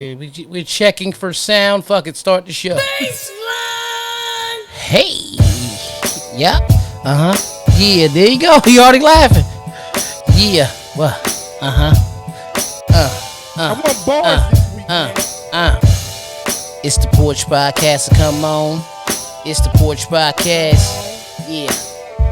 We're checking for sound. Fuck it, start the show. Baseline. Hey. Yep. Yeah, there you go. You already laughing. Yeah. Well. I want bars this week, man. It's the Porch Podcast. So come on. It's the Porch Podcast. Yeah.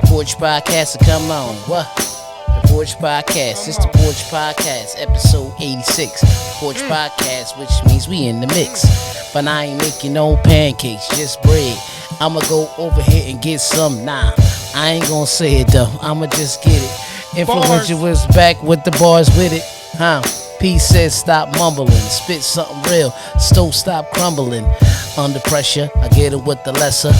Porch Podcast. So come on. What? The Porch Podcast. It's the Porch Podcast. Episode 86. Porch Podcast, which means we in the mix. But I ain't making no pancakes, just bread. I'ma go over here and get some. Nah, I ain't gonna say it though. I'ma just get it. Influential was back with the bars with it. P says stop mumbling, spit something real. Stove stop crumbling. Under pressure, I get it with the lesser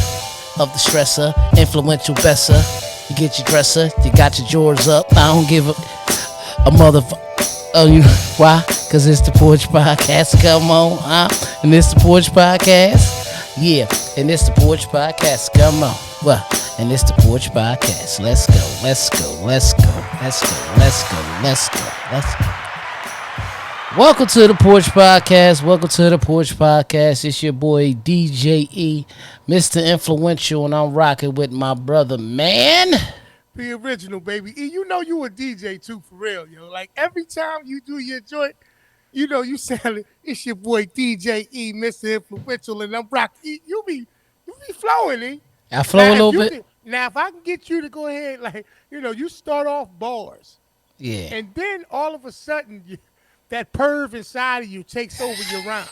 of the stressor. Influential besser. You get your dresser, you got your drawers up. I don't give a motherfucker. Oh, you why? Cause it's the Porch Podcast. Come on, and it's the Porch Podcast. Yeah, and it's the Porch Podcast. Come on, well, and it's the Porch Podcast. Let's go, let's go, let's go, let's go, let's go, let's go, let's go. Welcome to the Porch Podcast. Welcome to the Porch Podcast. It's your boy DJ E, Mr. Influential, and I'm rocking with my brother, man. The original, baby. E, you know you a DJ too, for real, yo. Like every time you do your joint, you know you sound. It's your boy DJ E, Mr. Influential, and I'm rocking. E, you be flowing, E. I flow a little bit. Now, if I can get you to go ahead, like you start off bars, Yeah, and then all of a sudden, that perv inside of you takes over your rhyme.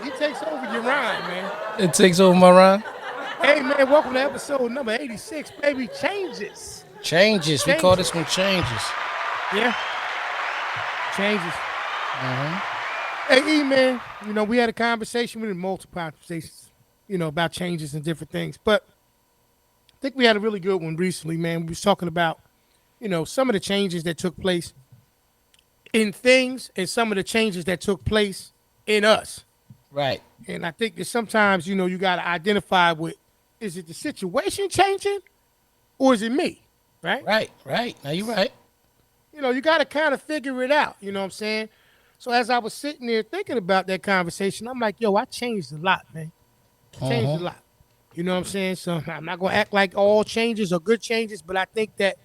He takes over your rhyme, man. it takes over my rhyme. Hey, man, welcome to episode number 86, baby. Changes. We call this one changes. Yeah. Changes. Hey, E, man, we had a conversation. We had multiple conversations, about changes and different things. But I think we had a really good one recently, man. We was talking about, some of the changes that took place in things and some of the changes that took place in us. Right. And I think that sometimes, you got to identify with, is it the situation changing or is it me? Right? Right. Now you're right. You got to kind of figure it out. You know what I'm saying? So as I was sitting there thinking about that conversation, I'm like, yo, I changed a lot, man. Changed a lot. You know what I'm saying? So I'm not going to act like all changes are good changes, but I think that,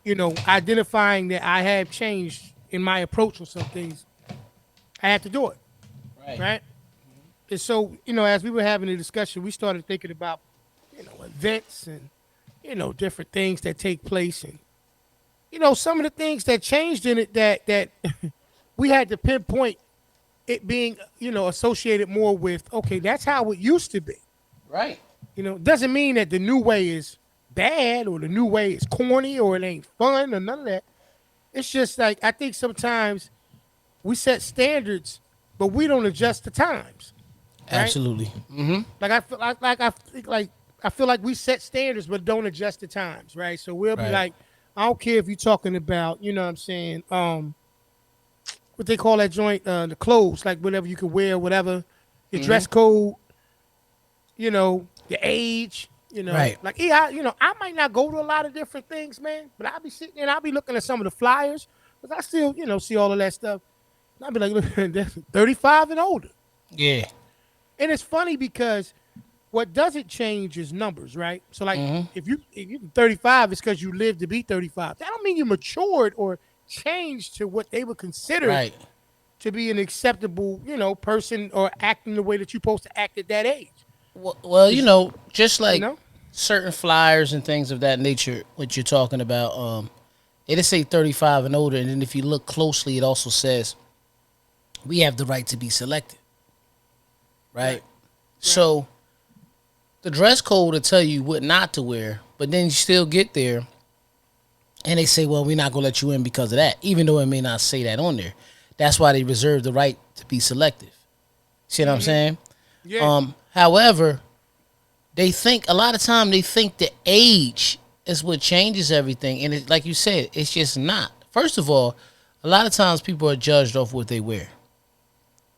identifying that I have changed in my approach on some things, I had to do it. Right? And so, as we were having a discussion, we started thinking about, events and, different things that take place. And, some of the things that changed in it that we had to pinpoint it being, associated more with, okay, that's how it used to be. Right. Doesn't mean that the new way is bad or the new way is corny or it ain't fun or none of that. It's just like, I think sometimes we set standards, but we don't adjust the times. Right? Absolutely. Like I feel like we set standards but don't adjust the times, right? So we'll be like, I don't care if you're talking about, what I'm saying, what they call that joint, the clothes, like whatever you can wear, whatever, your dress code, your age, Right. Like I might not go to a lot of different things, man, but I'll be sitting there and I'll be looking at some of the flyers, because I still, see all of that stuff. And I'll be like, look, that's 35 and older. Yeah. And it's funny because what doesn't change is numbers, right? So like if you're 35, it's because you lived to be 35. That don't mean you matured or changed to what they would consider to be an acceptable, person or acting the way that you're supposed to act at that age. Well, just like certain flyers and things of that nature, what you're talking about, it'll say 35 and older, and then if you look closely, it also says we have the right to be selected. Right? So the dress code will tell you what not to wear, but then you still get there and they say, well, we're not going to let you in because of that, even though it may not say that on there. That's why they reserve the right to be selective. See what I'm saying? Yeah. However, they think a lot of time they think the age is what changes everything. And like you said, it's just not. First of all, a lot of times people are judged off what they wear.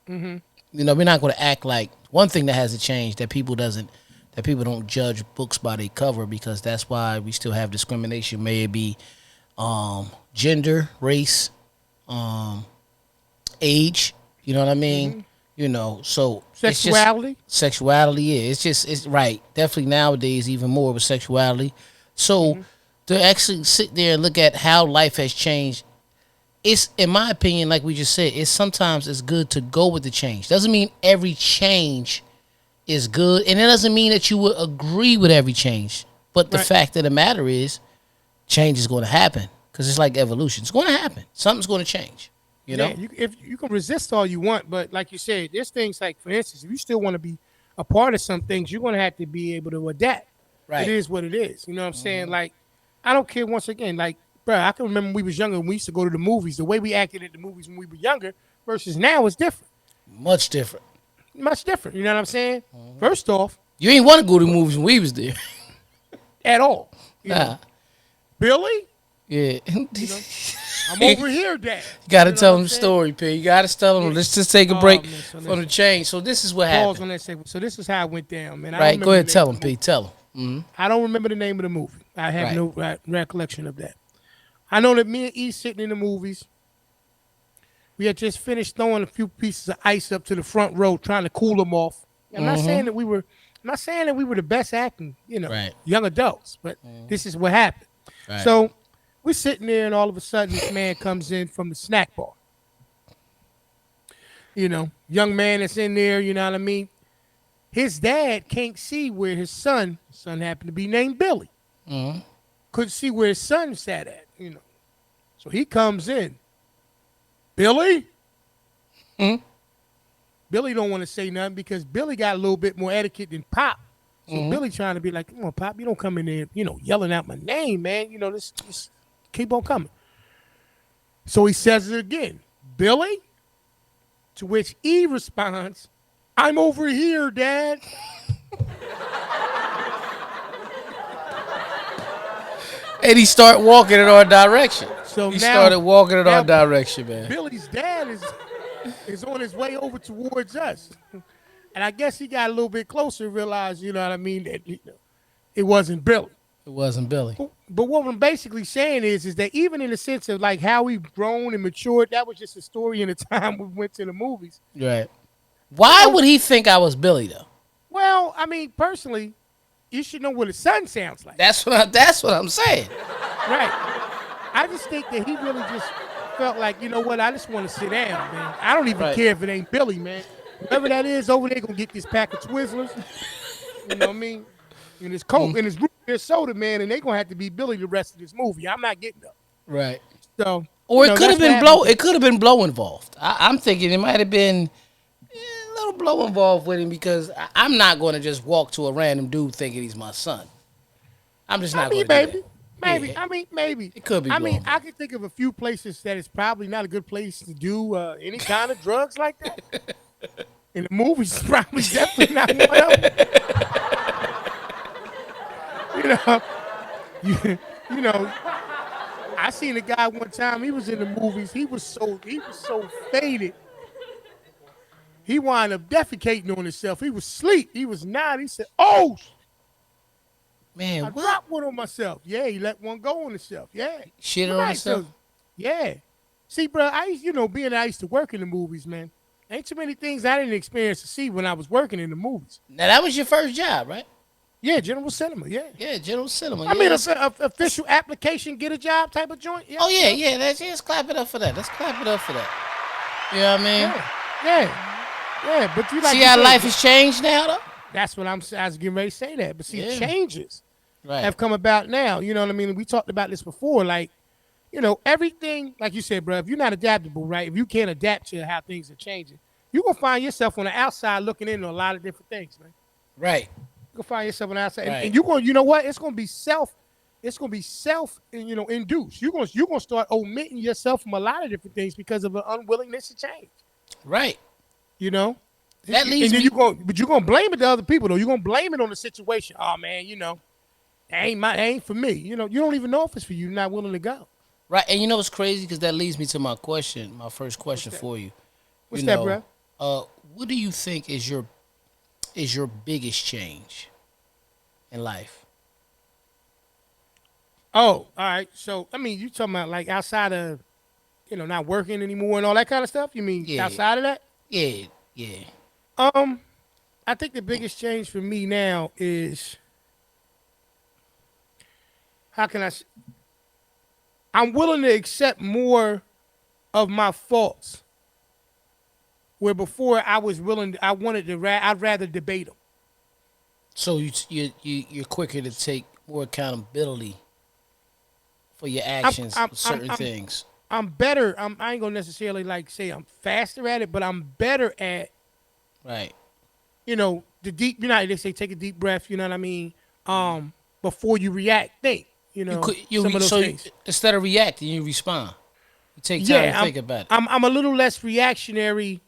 We're not going to act like one thing that hasn't changed that people don't judge books by their cover, because that's why we still have discrimination. May it be gender, race, um, age. You know what I mean? Mm-hmm. You know, so it's just Sexuality. sexuality. Yeah, it's right. Definitely nowadays, even more with sexuality. So Mm-hmm. to actually sit there and look at how life has changed, it's in my opinion, like we just said, it's sometimes it's good to go with the change. Doesn't mean every change is good, and it doesn't mean that you would agree with every change. But the Right. fact of the matter is, change is going to happen because it's like evolution. It's going to happen. Something's going to change. You Yeah, know? if you can resist all you want, but like you said, there's things like, for instance, if you still want to be a part of some things, you're gonna have to be able to adapt. It Right. is what it is. You know what I'm saying? Like, I don't care. Once again, like, bro, I can remember when we was younger, when we used to go to the movies. The way we acted at the movies when we were younger versus now is different, Much different. much different. You know what I'm saying? First off, You ain't want to go to movies when we was there. at all, you Nah. know, Billy, Yeah. you know, I'm over here, Dad. You got to You know tell what them I'm the saying? story, P. You got to tell them. Yeah. Let's just take a Oh, break man, so from the listen. change. So this is what Pause happened. on that segment. So this is how it went down, man. I don't Right. Go remember ahead. the name Tell of them, the movie. P. Tell them. Mm-hmm. I don't remember the name of the movie. I have Right. no recollection of that. I know that me and E sitting in the movies. We had just finished throwing a few pieces of ice up to the front row, trying to cool them off. I'm not saying that we were. I'm not saying that we were the best acting, Right. young adults, but this is what happened. Right. So we're sitting there, and all of a sudden, this man comes in from the snack bar. Young man that's in there. You know what I mean? His dad can't see where his son happened to be named Billy. Couldn't see where his son sat at. So he comes in. Billy? Billy don't want to say nothing because Billy got a little bit more etiquette than Pop. So Billy trying to be like, come on, Pop, you don't come in there, yelling out my name, man. This keep on coming. So he says it again. Billy? To which E responds, I'm over here, Dad. And he started walking in our direction. So He now, started walking in now our direction, man. Billy's dad is on his way over towards us. And I guess he got a little bit closer and realized, you know what I mean, that it wasn't Billy. It wasn't Billy. But what I'm basically saying is that even in the sense of like how we've grown and matured, that was just a story in the time we went to the movies. Right. Why would he think I was Billy though? Well, I mean, personally, you should know what his son sounds like. That's what I'm saying. Right. I just think that he really just felt like, you know what, I just want to sit down, man. I don't even Right. care if it ain't Billy, man. Whoever that is over there gonna get this pack of Twizzlers. You know what I mean? And his Coke and his root beer soda, man, and they gonna have to be Billy the rest of this movie. I'm not getting them. Right. So, Or it could have that's been what blow. happened. It could have been blow involved. I'm thinking it might have been a little blow involved with him because I'm not going to just walk to a random dude thinking he's my son. I'm just not going to do that. Maybe. Yeah. I mean, maybe. It could be I mean, blown. I can think of a few places that it's probably not a good place to do any kind of drugs like that. And the movie's probably definitely not one of them. You know, I seen a guy one time. He was in the movies. He was so faded. He wound up defecating on himself. He was asleep. He was not. He said, "Oh, I Man, what? dropped one on myself." Yeah, he let one go on himself. Yeah, Shit on Right, himself? so- yeah. See, bro, I used to work in the movies, man. Ain't too many things I didn't experience to see when I was working in the movies. Now, that was your first job, right? Yeah, General Cinema. Yeah. Yeah, General Cinema. I yeah. mean, official application, get a job type of joint. Yeah. Oh, yeah. Let's clap it up for that. Let's clap it up for that. You know what I mean? Yeah. But you like See you how said, life has changed now, though? That's what I was getting ready to say that. But see, Yeah. changes Right. have come about now. You know what I mean? We talked about this before. Like, everything, like you said, bro, if you're not adaptable, right? If you can't adapt to how things are changing, you're going to find yourself on the outside looking into a lot of different things, man. Right. You're going to find yourself on the outside. Right. And you're going to, you know what? It's going to be induced. You're going to start omitting yourself from a lot of different things because of an unwillingness to change. Right. You know? That leads and then me. but you're gonna blame it to other people though. You're gonna blame it on the situation. Oh man, that ain't for me. You don't even know if it's for you. You're not willing to go. Right. And you know what's crazy? Because that leads me to my first question for you. What's You that, know, bro? What do you think is your biggest change in life? Oh, all right. So I mean, you talking about like outside of not working anymore and all that kind of stuff? You mean Yeah, outside of that? yeah, yeah. Um, I think the biggest change for me now is how can I'm willing to accept more of my faults. Where before I wanted to, I'd rather debate them. So you're quicker to take more accountability for your I'm, actions I'm, with I'm, certain I'm, things. I'm better. I ain't gonna necessarily like say I'm faster at it, but I'm better at Right. the deep. They say take a deep breath. You know what I mean? Before you react, think. You could Some of those things. instead of reacting, you respond. You take time to Yeah, think about it. I'm a little less reactionary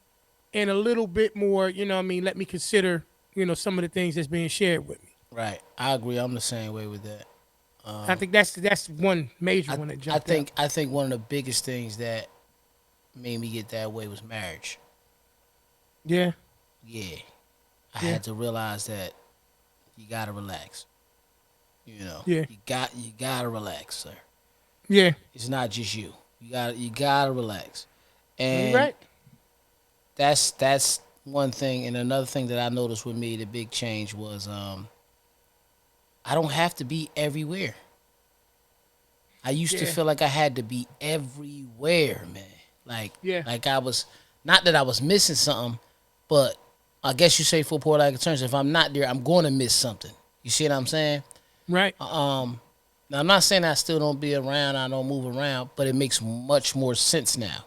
and a little bit more. You know what I mean? Let me consider. Some of the things that's being shared with me. Right. I agree. I'm the same way with that. I think that's one major one that jumped out. I think one of the biggest things that made me get that way was marriage. Yeah. Yeah. I Yeah. had to realize that you gotta relax. Yeah. You gotta relax, sir. Yeah. It's not just you. You gotta relax. You And right. that's one thing. And another thing that I noticed with me, the big change was I don't have to be everywhere. I used to Yeah. feel like I had to be everywhere, man. Yeah. Like I was, not that I was missing something, but I guess you say for poor lack of terms, if I'm not there, I'm going to miss something. You see what I'm saying? Right. Now I'm not saying I still don't be around, I don't move around, but it makes much more sense now.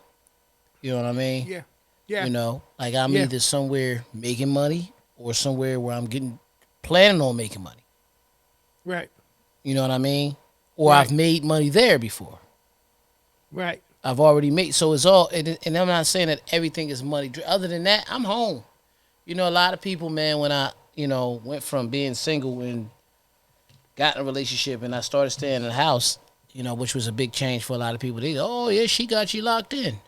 You know what I mean? Yeah. Yeah. Like I'm Yeah. either somewhere making money or somewhere where I'm planning on making money. Right. You know what I mean? Or Right. I've made money there before. Right. I've already made, so it's all, and I'm not saying that everything is money. Other than that, I'm home. A lot of people, man, when I, went from being single and got in a relationship and I started staying in the house, which was a big change for a lot of people. They go, oh, yeah, she got you locked in.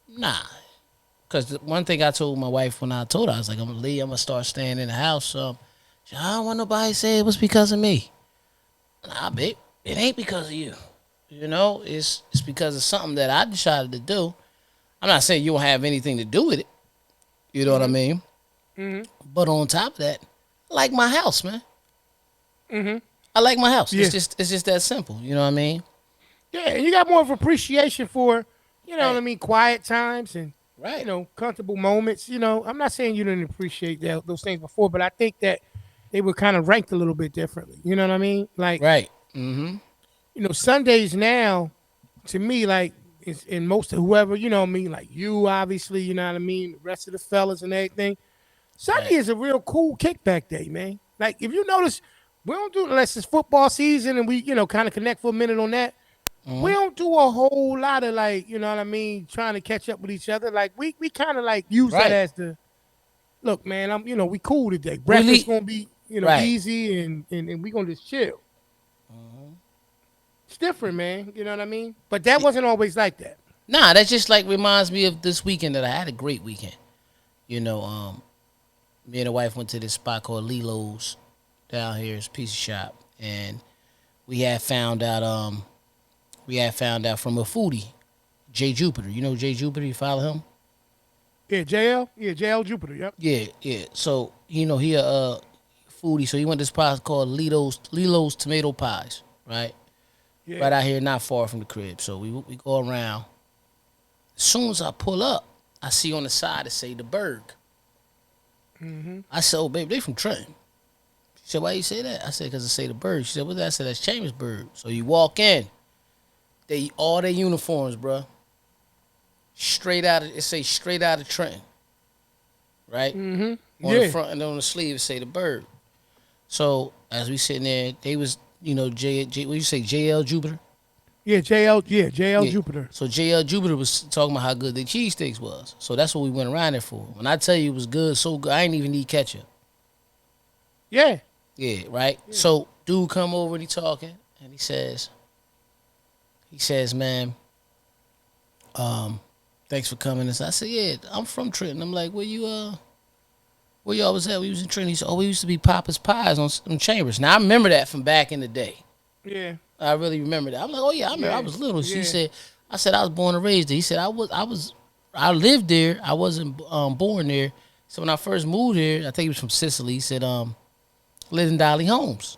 Nah. Because one thing I told my wife when I told her, I was like, I'm going to start staying in the house. She, I don't want nobody to say it was because of me. Nah, babe, it ain't because of you. It's because of something that I decided to do. I'm not saying you don't have anything to do with it. You know what I mean? Mm-hmm. But on top of that, I like my house, man. Mm-hmm. I like my house. Yeah. It's just that simple. You know what I mean? Yeah, and you got more of appreciation for, Right. what I mean, quiet times and Right. comfortable moments. I'm not saying you didn't appreciate those things before, but I think that they were kind of ranked a little bit differently. You know what I mean? Like, Right. Mm-hmm. Sundays now, to me, like, is in most of whoever, what I mean, like you, obviously, you know what I mean, the rest of the fellas and everything. Sunday Right. is a real cool kickback day, man. Like, if you notice, we don't do it unless it's football season and we, kind of connect for a minute on that. We Mm-hmm. don't do a whole lot of like, you know what I mean, trying to catch up with each other. Like we kind of like use that Right. as the look, man. We cool today. We Breakfast gonna be, Right. easy and we gonna just chill. Mm-hmm. It's different, man. You know what I mean? But that wasn't always like that. Nah, that just like reminds me of this weekend that I had a great weekend. Me and the wife went to this spot called Lilo's down here. It's a pizza shop, and we had found out from a foodie, Jay Jupiter. You know Jay Jupiter? You follow him? Yeah, JL. Yeah, JL Jupiter. Yep. Yeah, yeah. So he a foodie. So he went to this spot called Lilo's Tomato Pies, right? Yeah. Right out here, not far from the crib. So we go around. As soon as I pull up, I see on the side it say the Berg. Mm-hmm. I said, "Oh, baby, they from Trenton." She said, "Why you say that?" I said, "Cause it say the Berg." She said, "What's that?" I said, "That's Chambersburg." So you walk in, they all their uniforms, bro. Straight out of Trenton, right? Mm-hmm. On Yeah. the front and on the sleeve it say the Berg. So as we sitting there, they was what you say, JL Jupiter. Yeah, JL. Yeah, JL Yeah. Jupiter. So JL Jupiter was talking about how good their cheesesteaks was. So that's what we went around there for. When I tell you it was good, so good, I ain't even need ketchup. Yeah. Yeah, right? Yeah. So dude come over and he talking and he says, man, thanks for coming. And I said, yeah, I'm from Trenton. I'm like, where y'all was at? We was in Trenton. He said, oh, we used to be Papa's Pies on Chambers. Now I remember that from back in the day. Yeah. I really remember that. I'm like, oh yeah, I remember. Yeah. I was little. She Yeah. said, I said, I was born and raised there. He said, I lived there. I wasn't born there. So when I first moved here, I think he was from Sicily. He said, lived in Dolly Homes.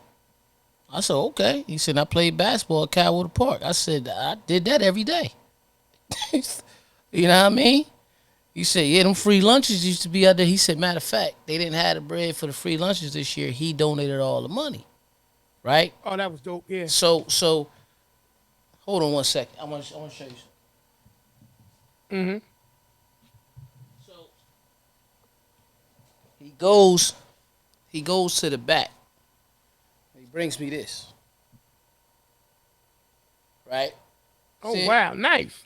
I said, okay. He said, I played basketball at Cowwater Park. I said, I did that every day. You know what I mean? He said, yeah, them free lunches used to be out there. He said, matter of fact, they didn't have the bread for the free lunches this year. He donated all the money. Right? Oh, that was dope. Yeah. So hold on 1 second. I want to show you something. Mm-hmm. So he goes to the back. He brings me this. Right? Oh, See? wow. Nice.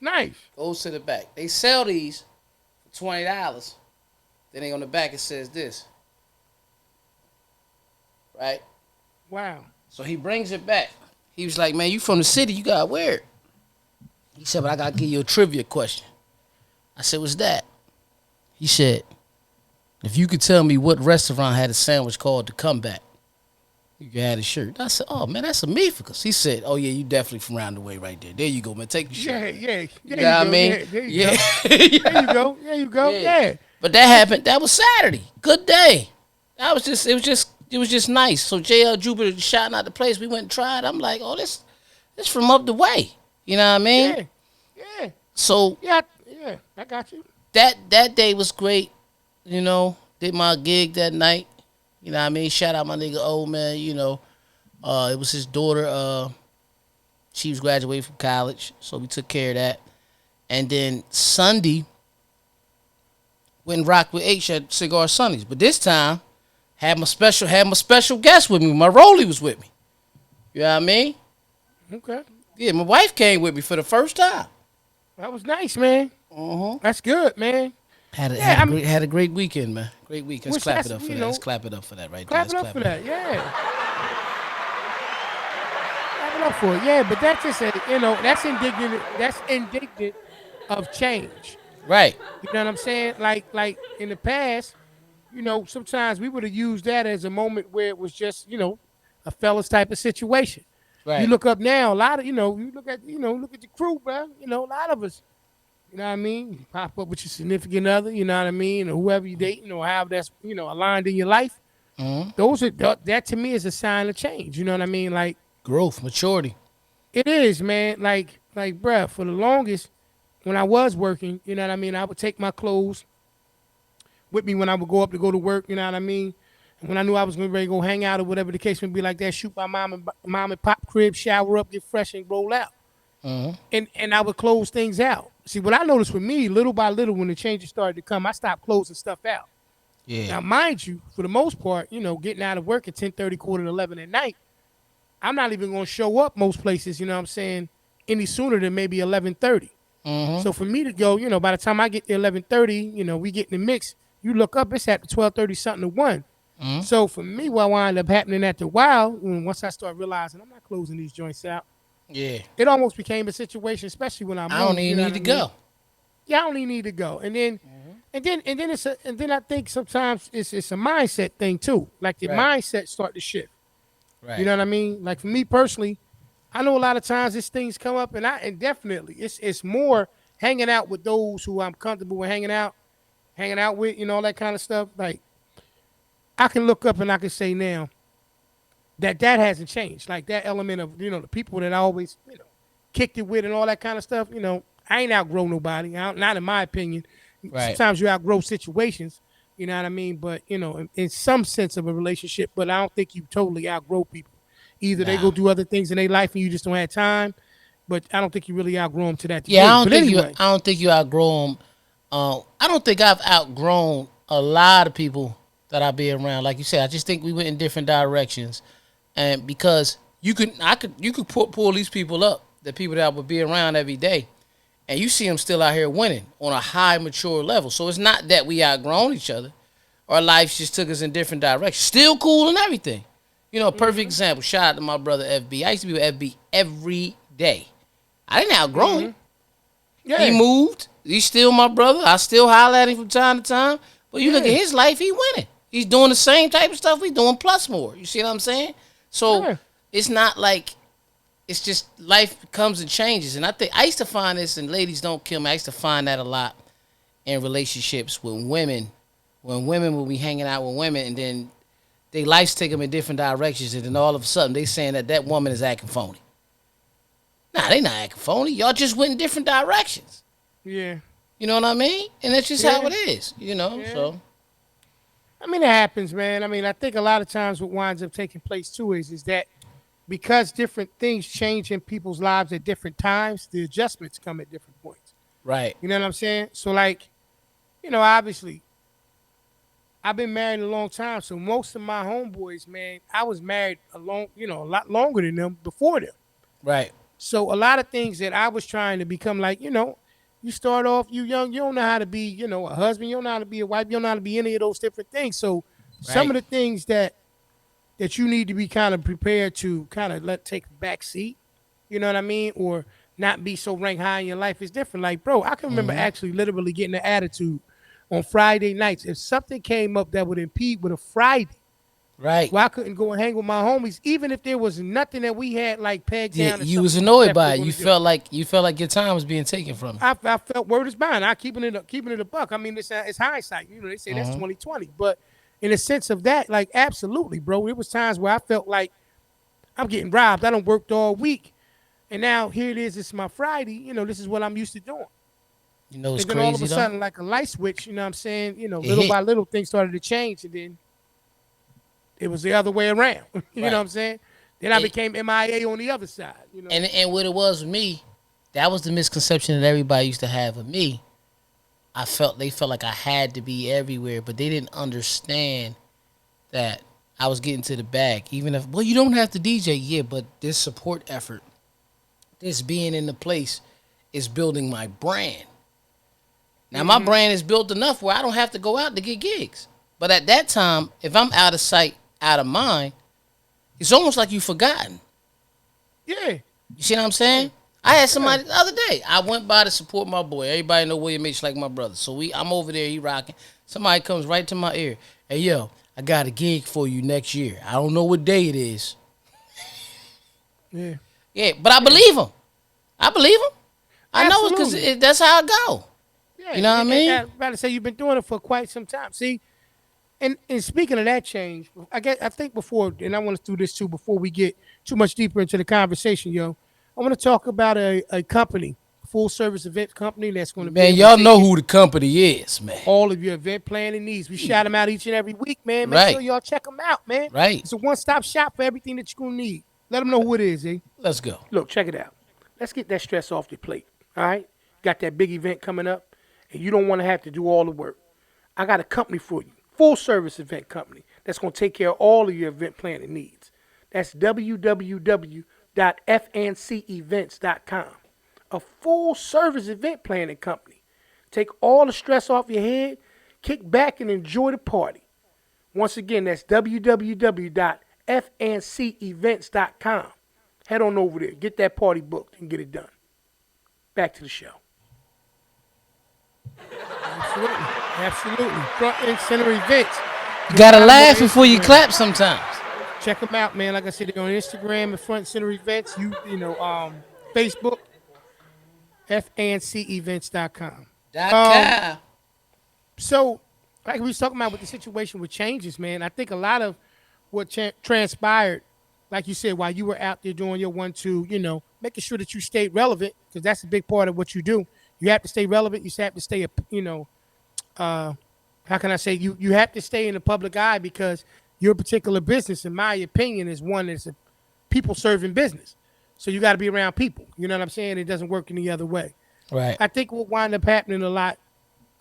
Goes to the back. They sell these for $20. Then on the back it says this. Right? Wow. So he brings it back. He was like, man, you from the city, you gotta wear it. He said, but I gotta give you a trivia question. I said, what's that? He said, if you could tell me what restaurant had a sandwich called The Comeback, you could have a shirt. I said, oh man, that's a Meeficus. He said, oh yeah, you definitely from around the way right there. There you go, man. Take the shirt. Yeah. You know what I mean? There you go. Yeah. But that happened. That was Saturday. Good day. It was just nice. So JL Jupiter shouting out the place. We went and tried. I'm like, oh, this from up the way. You know what I mean? Yeah. So Yeah, I got you. that day was great. You know, did my gig that night. You know what I mean? Shout out my nigga old man, you know. It was his daughter, she was graduating from college, so we took care of that. And then Sunday, went and rocked with H at Cigar Sundays. But this time, had my special guest with me. My Rolly was with me. You know what I mean? Okay. Yeah, my wife came with me for the first time. That was nice, man. That's good, man. Had a great weekend, man. Great week. Let's clap it up for that. Let's clap it up for that right there. Clap it up for that, yeah. Clap it up for it, yeah. But that's just that's indignant. That's indignant of change. Right. You know what I'm saying? Like in the past, sometimes we would have used that as a moment where it was just, a fellas type of situation. Right. You look up now, a lot of, you look at the crew, bro. A lot of us, you know what I mean? You pop up with your significant other, you know what I mean? Or whoever you dating or however that's, aligned in your life. Mm-hmm. That to me is a sign of change. You know what I mean? Like growth, maturity. It is, man. Like, bruh, for the longest, when I was working, you know what I mean? I would take my clothes with me when I would go up to go to work, you know what I mean? And when I knew I was going to go hang out or whatever the case would be like that, shoot my mom and pop crib, shower up, get fresh, and roll out. Mm-hmm. And I would close things out. See, what I noticed with me, little by little, when the changes started to come, I stopped closing stuff out. Yeah. Now, mind you, for the most part, getting out of work at 10:30, quarter to 11 at night, I'm not even going to show up most places, you know what I'm saying, any sooner than maybe 11:30. Mm-hmm. So for me to go, by the time I get to 11:30, we get in the mix. You look up, it's at 12:30 something to 1. Mm-hmm. So for me, what wound up happening after a while, once I start realizing I'm not closing these joints out, yeah, it almost became a situation, especially when I'm. I don't even need to go. Yeah, I only need to go, and then, and then I think sometimes it's a mindset thing too. Like your mindset start to shift. Right. You know what I mean? Like for me personally, I know a lot of times these things come up, and definitely it's more hanging out with those who I'm comfortable with hanging out with, all that kind of stuff. Like I can look up and I can say now that hasn't changed. Like that element of the people that I always kicked it with and all that kind of stuff. I ain't outgrow nobody. Not in my opinion. Right. Sometimes you outgrow situations. You know what I mean? But in some sense of a relationship. But I don't think you totally outgrow people. Either they go do other things in their life and you just don't have time. But I don't think you really outgrow them to that degree. Yeah, I don't think you outgrow them. I don't think I've outgrown a lot of people that I be around. Like you said, I just think we went in different directions, and because you could pull these people up, the people that I would be around every day, and you see them still out here winning on a high mature level. So it's not that we outgrown each other. Our lives just took us in different directions. Still cool and everything. A perfect example. Shout out to my brother FB. I used to be with FB every day. I didn't outgrow him. Yeah. He moved. He's still my brother. I still holler at him from time to time. But you look at his life, he winning. He's doing the same type of stuff we doing plus more. You see what I'm saying? So it's not like it's just life comes and changes. And I think I used to find this, and ladies don't kill me. I used to find that a lot in relationships with women. When women will be hanging out with women, and then their lives take them in different directions, and then all of a sudden they saying that woman is acting phony. Nah, they not acting phony. Y'all just went in different directions. Yeah. You know what I mean? And that's just how it is. Yeah. So. I mean, it happens, man. I mean, I think a lot of times what winds up taking place too is that because different things change in people's lives at different times, the adjustments come at different points. Right. You know what I'm saying? So, like, obviously, I've been married a long time. So most of my homeboys, man, I was married a lot longer than them before them. Right. So a lot of things that I was trying to become like, you start off, you young, you don't know how to be, a husband, you don't know how to be a wife, you don't know how to be any of those different things. So some of the things that you need to be kind of prepared to kind of let take a back seat, you know what I mean? Or not be so ranked high in your life is different. Like, bro, I can remember actually literally getting an attitude on Friday nights. If something came up that would impede with a Friday, right, well, I couldn't go and hang with my homies, even if there was nothing that we had like pegged down. You was annoyed by it. You felt like your time was being taken from you. I felt word is bond. I keeping it a buck. I mean, it's hindsight. They say that's 2020, but in a sense of that, like absolutely, bro. It was times where I felt like I'm getting robbed. I done worked all week, and now here it is. It's my Friday. This is what I'm used to doing. It's and then crazy, all of a though. sudden, like a light switch, you know what I'm saying? Little by little, things started to change, and then it was the other way around. You know what I'm saying? Then I became MIA on the other side. And what it was with me, that was the misconception that everybody used to have of me. They felt like I had to be everywhere, but they didn't understand that I was getting to the bag. Even if, you don't have to DJ, yeah, but this support effort, this being in the place, is building my brand. Now, my brand is built enough where I don't have to go out to get gigs. But at that time, if I'm out of sight, out of mind, it's almost like you've forgotten. Yeah. You see what I'm saying? I had somebody the other day. I went by to support my boy. Everybody know William H like my brother. So I'm over there, he rocking. Somebody comes right to my ear. Hey, yo, I got a gig for you next year. I don't know what day it is. Yeah. Yeah, but I believe him. I know it because that's how it go. Yeah, you know what I mean? I'm about to say you've been doing it for quite some time. See, and speaking of that change, I think before, and I want to do this too before we get too much deeper into the conversation, yo. I want to talk about a company, full service event company that's going to be. Man, y'all know who the company is, man. All of your event planning needs. We shout them out each and every week, man. Make sure y'all check them out, man. Right. It's a one-stop shop for everything that you're going to need. Let them know who it is, eh? Let's go. Look, check it out. Let's get that stress off your plate, all right? Got that big event coming up, and you don't want to have to do all the work. I got a company for you, full-service event company that's going to take care of all of your event planning needs. That's www.fncevents.com. A full-service event planning company. Take all the stress off your head, kick back, and enjoy the party. Once again, that's www.fncevents.com. Head on over there, get that party booked, and get it done. Back to the show. Absolutely. Front and center events. You gotta laugh before you clap sometimes. Check them out, man. Like I said, they're on Instagram and front and center events. Facebook, fncevents.com. So, like we was talking about with the situation with changes, man, I think a lot of what transpired, like you said, while you were out there doing your 1-2, making sure that you stayed relevant, because that's a big part of what you do. You have to stay relevant. You have to stay, how can I say, you have to stay in the public eye because your particular business, in my opinion, is one that's a people-serving business. So you got to be around people. You know what I'm saying? It doesn't work any other way. Right. I think what wind up happening a lot,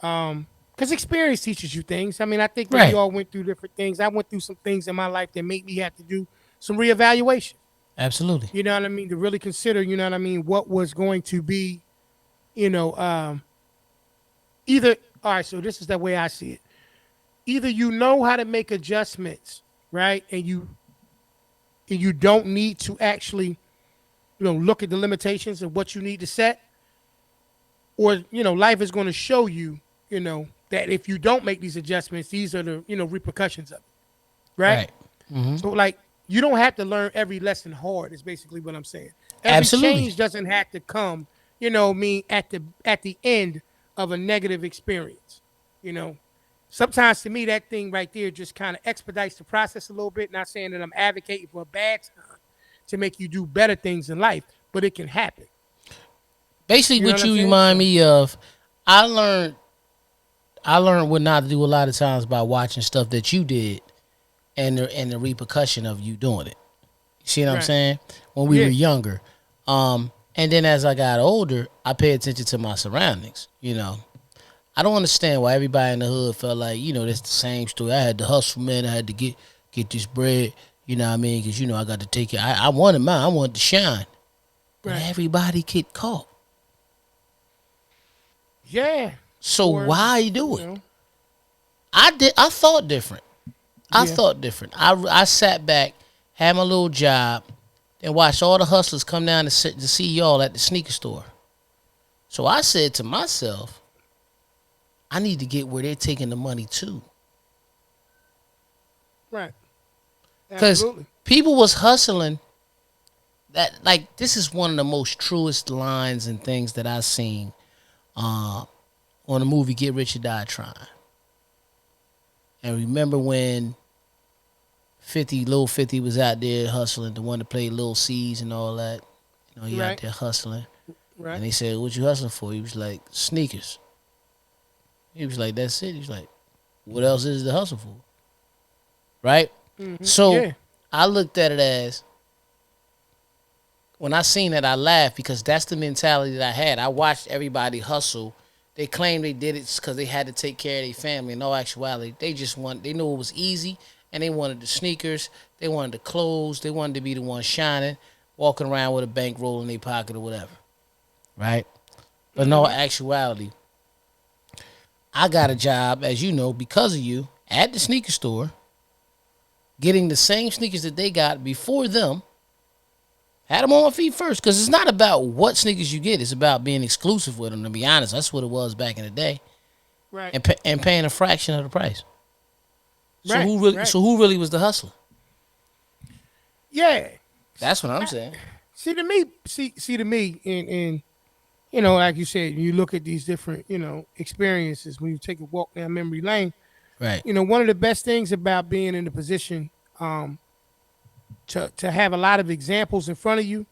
because experience teaches you things. I mean, I think that we all went through different things. I went through some things in my life that made me have to do some reevaluation. Absolutely. You know what I mean? To really consider, you know what I mean, what was going to be, either, all right, so this is the way I see it. Either you know how to make adjustments, right? And you don't need to actually, look at the limitations of what you need to set. Or, life is going to show you, that if you don't make these adjustments, these are the, repercussions of it. Right? Mm-hmm. So, like, you don't have to learn every lesson hard is basically what I'm saying. Every Absolutely. change doesn't have to come, at the end of a negative experience. You know, sometimes to me that thing right there just kind of expedites the process a little bit. Not saying that I'm advocating for a bad time to make you do better things in life, but it can happen. Basically, You know what what I'm you saying? remind So me of, I learned I learned what not to do a lot of times by watching stuff that you did and the repercussion of you doing it. You see what I'm right, saying? When we were yeah, younger. And then as I got older, I pay attention to my surroundings. I don't understand why everybody in the hood felt like, that's the same story. I had to hustle, man. I had to get this bread. You know what I mean? Because, I got to take it. I wanted mine. I wanted to shine. But right, everybody get caught. yeah, So or why do you it? know, I thought different. I yeah, thought different. I sat back, had my little job, and watched all the hustlers come down to see y'all at the sneaker store. So I said to myself, I need to get where they're taking the money to. right, Because absolutely, people was hustling that, like, this is one of the most truest lines and things that I've seen uh, on the movie Get Rich or Die Trying. And remember when Lil 50 was out there hustling, the one that played Lil C's and all that. He out right, there hustling. And right, they said, "What you hustling for?" He was like, "Sneakers." He was like, "That's it." He was like, "What else is the hustle for?" Right? So yeah, I looked at it as, when I seen that, I laughed because that's the mentality that I had. I watched everybody hustle. They claimed they did it because they had to take care of their family. In all actuality, they knew it was easy, and they wanted the sneakers, they wanted the clothes, they wanted to be the one shining, walking around with a bankroll in their pocket or whatever. Right? But in all actuality, I got a job, as you know, because of you, at the sneaker store, getting the same sneakers that they got before them. Had them on my feet first, because it's not about what sneakers you get. It's about being exclusive with them. To be honest, that's what it was back in the day, right, and paying a fraction of the price. So right, who really? right, So who really was the hustler? yeah. That's what I'm saying. See to me, and like you said, you look at these different, experiences when you take a walk down memory lane. Right. One of the best things about being in the position to have a lot of examples in front of you,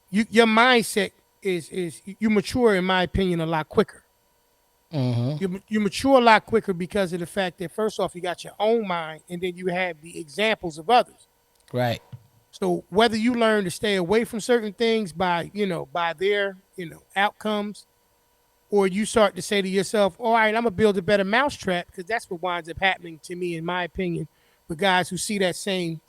your mindset is you mature, in my opinion, a lot quicker. Mm-hmm. You mature a lot quicker because of the fact that first off, you got your own mind, and then you have the examples of others. Right. So whether you learn to stay away from certain things by their outcomes, or you start to say to yourself, all right, I'm gonna build a better mousetrap, because that's what winds up happening to me, in my opinion, with guys who see that same,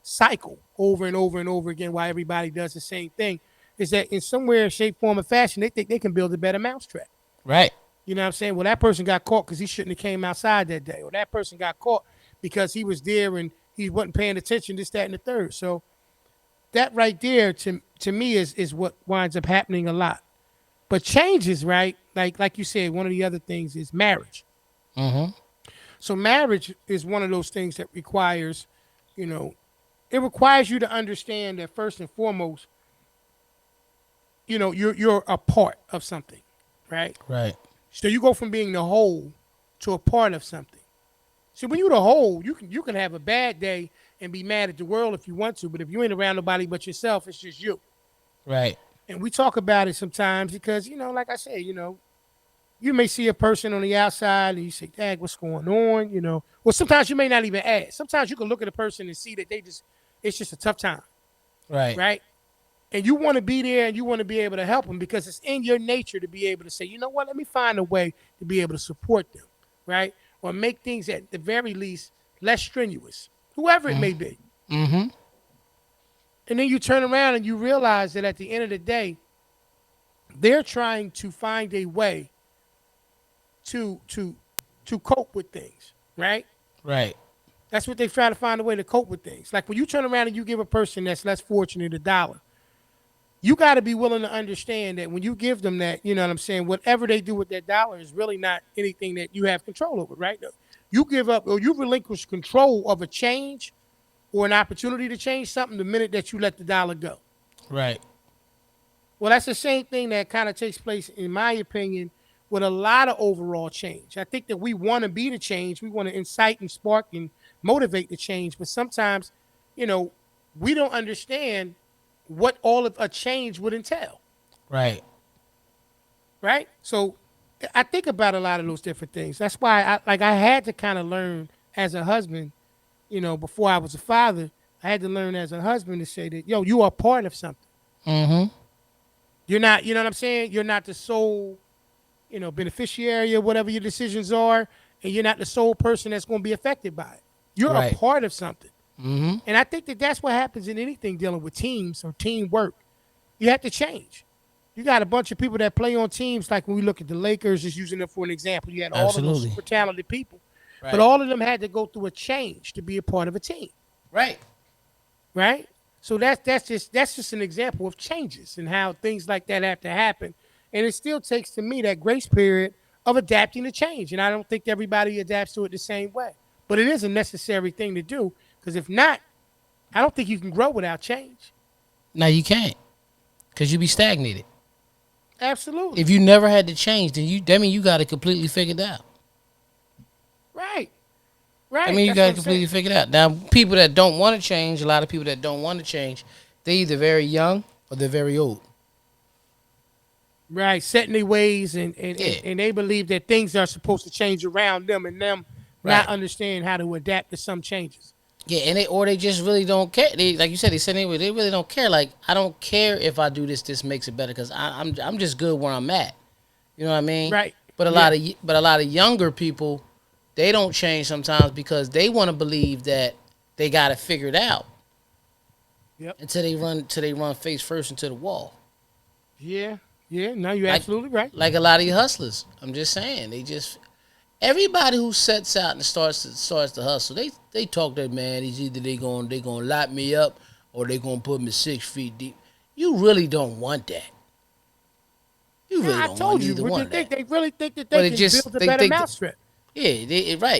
cycle over and over and over again, why everybody does the same thing, is that in somewhere, shape, form, or fashion, they think they can build a better mousetrap. Right. You know what I'm saying? Well, that person got caught because he shouldn't have came outside that day, or that person got caught because he was there and he wasn't paying attention, this, that, and the third. So that right there, to me, is what winds up happening a lot. But changes, right? Like you said, one of the other things is marriage. Mm-hmm. So marriage is one of those things that requires, you know, it requires you to understand that first and foremost, you're a part of something, right? Right. So you go from being the whole to a part of something. See, when you're the whole, you can have a bad day and be mad at the world if you want to, but if you ain't around nobody but yourself, it's just you. Right. And we talk about it sometimes because, like I said, you may see a person on the outside and you say, Dad, what's going on? Well, sometimes you may not even ask. Sometimes you can look at a person and see that it's just a tough time, Right. right? And you want to be there and you want to be able to help them because it's in your nature to be able to say, you know what, let me find a way to be able to support them, right? Or make things at the very least less strenuous, whoever it may be. Mm-hmm. And then you turn around and you realize that at the end of the day, they're trying to find a way to to to cope with things, right? Right. That's what they try to find a way to cope with things. Like when you turn around and you give a person that's less fortunate $1, you got to be willing to understand that when you give them that, you know what I'm saying, whatever they do with that dollar is really not anything that you have control over, right? You give up or you relinquish control of a change or an opportunity to change something the minute that you let the dollar go. Right. Well, that's the same thing that kind of takes place, in my opinion, with a lot of overall change. I think that we want to be the change. We want to incite and spark and motivate the change. But sometimes, you know, we don't understand what all of a change would entail. Right. Right. So I think about a lot of those different things. That's why I had to kind of learn as a husband, before I was a father, I had to learn as a husband to say that, yo, you are part of something. Mm-hmm. You're not, you know what I'm saying? You're not the sole, beneficiary of whatever your decisions are, and you're not the sole person that's going to be affected by it. You're a Right. part of something. Mm-hmm. And I think that that's what happens in anything dealing with teams or teamwork. You have to change. You got a bunch of people that play on teams, like when we look at the Lakers, just using them for an example. You had all of those Absolutely. super talented people, but Right. all of them had to go through a change to be a part of a team, Right. right? So that's just an example of changes and how things like that have to happen. And it still takes to me that grace period of adapting to change. And I don't think everybody adapts to it the same way, but it is a necessary thing to do, because if not, I don't think you can grow without change. Now you can't, cause you be stagnated. Absolutely. If you never had to change, then that mean you got it completely figured out. Right. Right. I mean, you That's got what it I'm completely saying. figured out. Now, people that don't want to change, a lot of people that don't want to change, they're either very young or they're very old. Right, setting their ways, and Yeah. and they believe that things are supposed to change around them, and them Right. not understand how to adapt to some changes. Yeah, and they just really don't care. They, like you said, they really don't care. Like, I don't care if I do this. This makes it better because I'm just good where I'm at. You know what I mean? Right. But Yeah. a lot of younger people, they don't change sometimes because they want to believe that they got it figured out Yep. until they run face first into the wall. Yeah. Yeah. No, you're Like- absolutely right. Like a lot of you hustlers. I'm just saying, everybody who sets out and starts to hustle, they talk that, man. It's either they gonna lock me up or they gonna put me 6 feet deep. You really don't want that. You really Yeah, I don't told want you. either What one they of think that. they really think that But they it can just- build a they better think mousetrap. Yeah,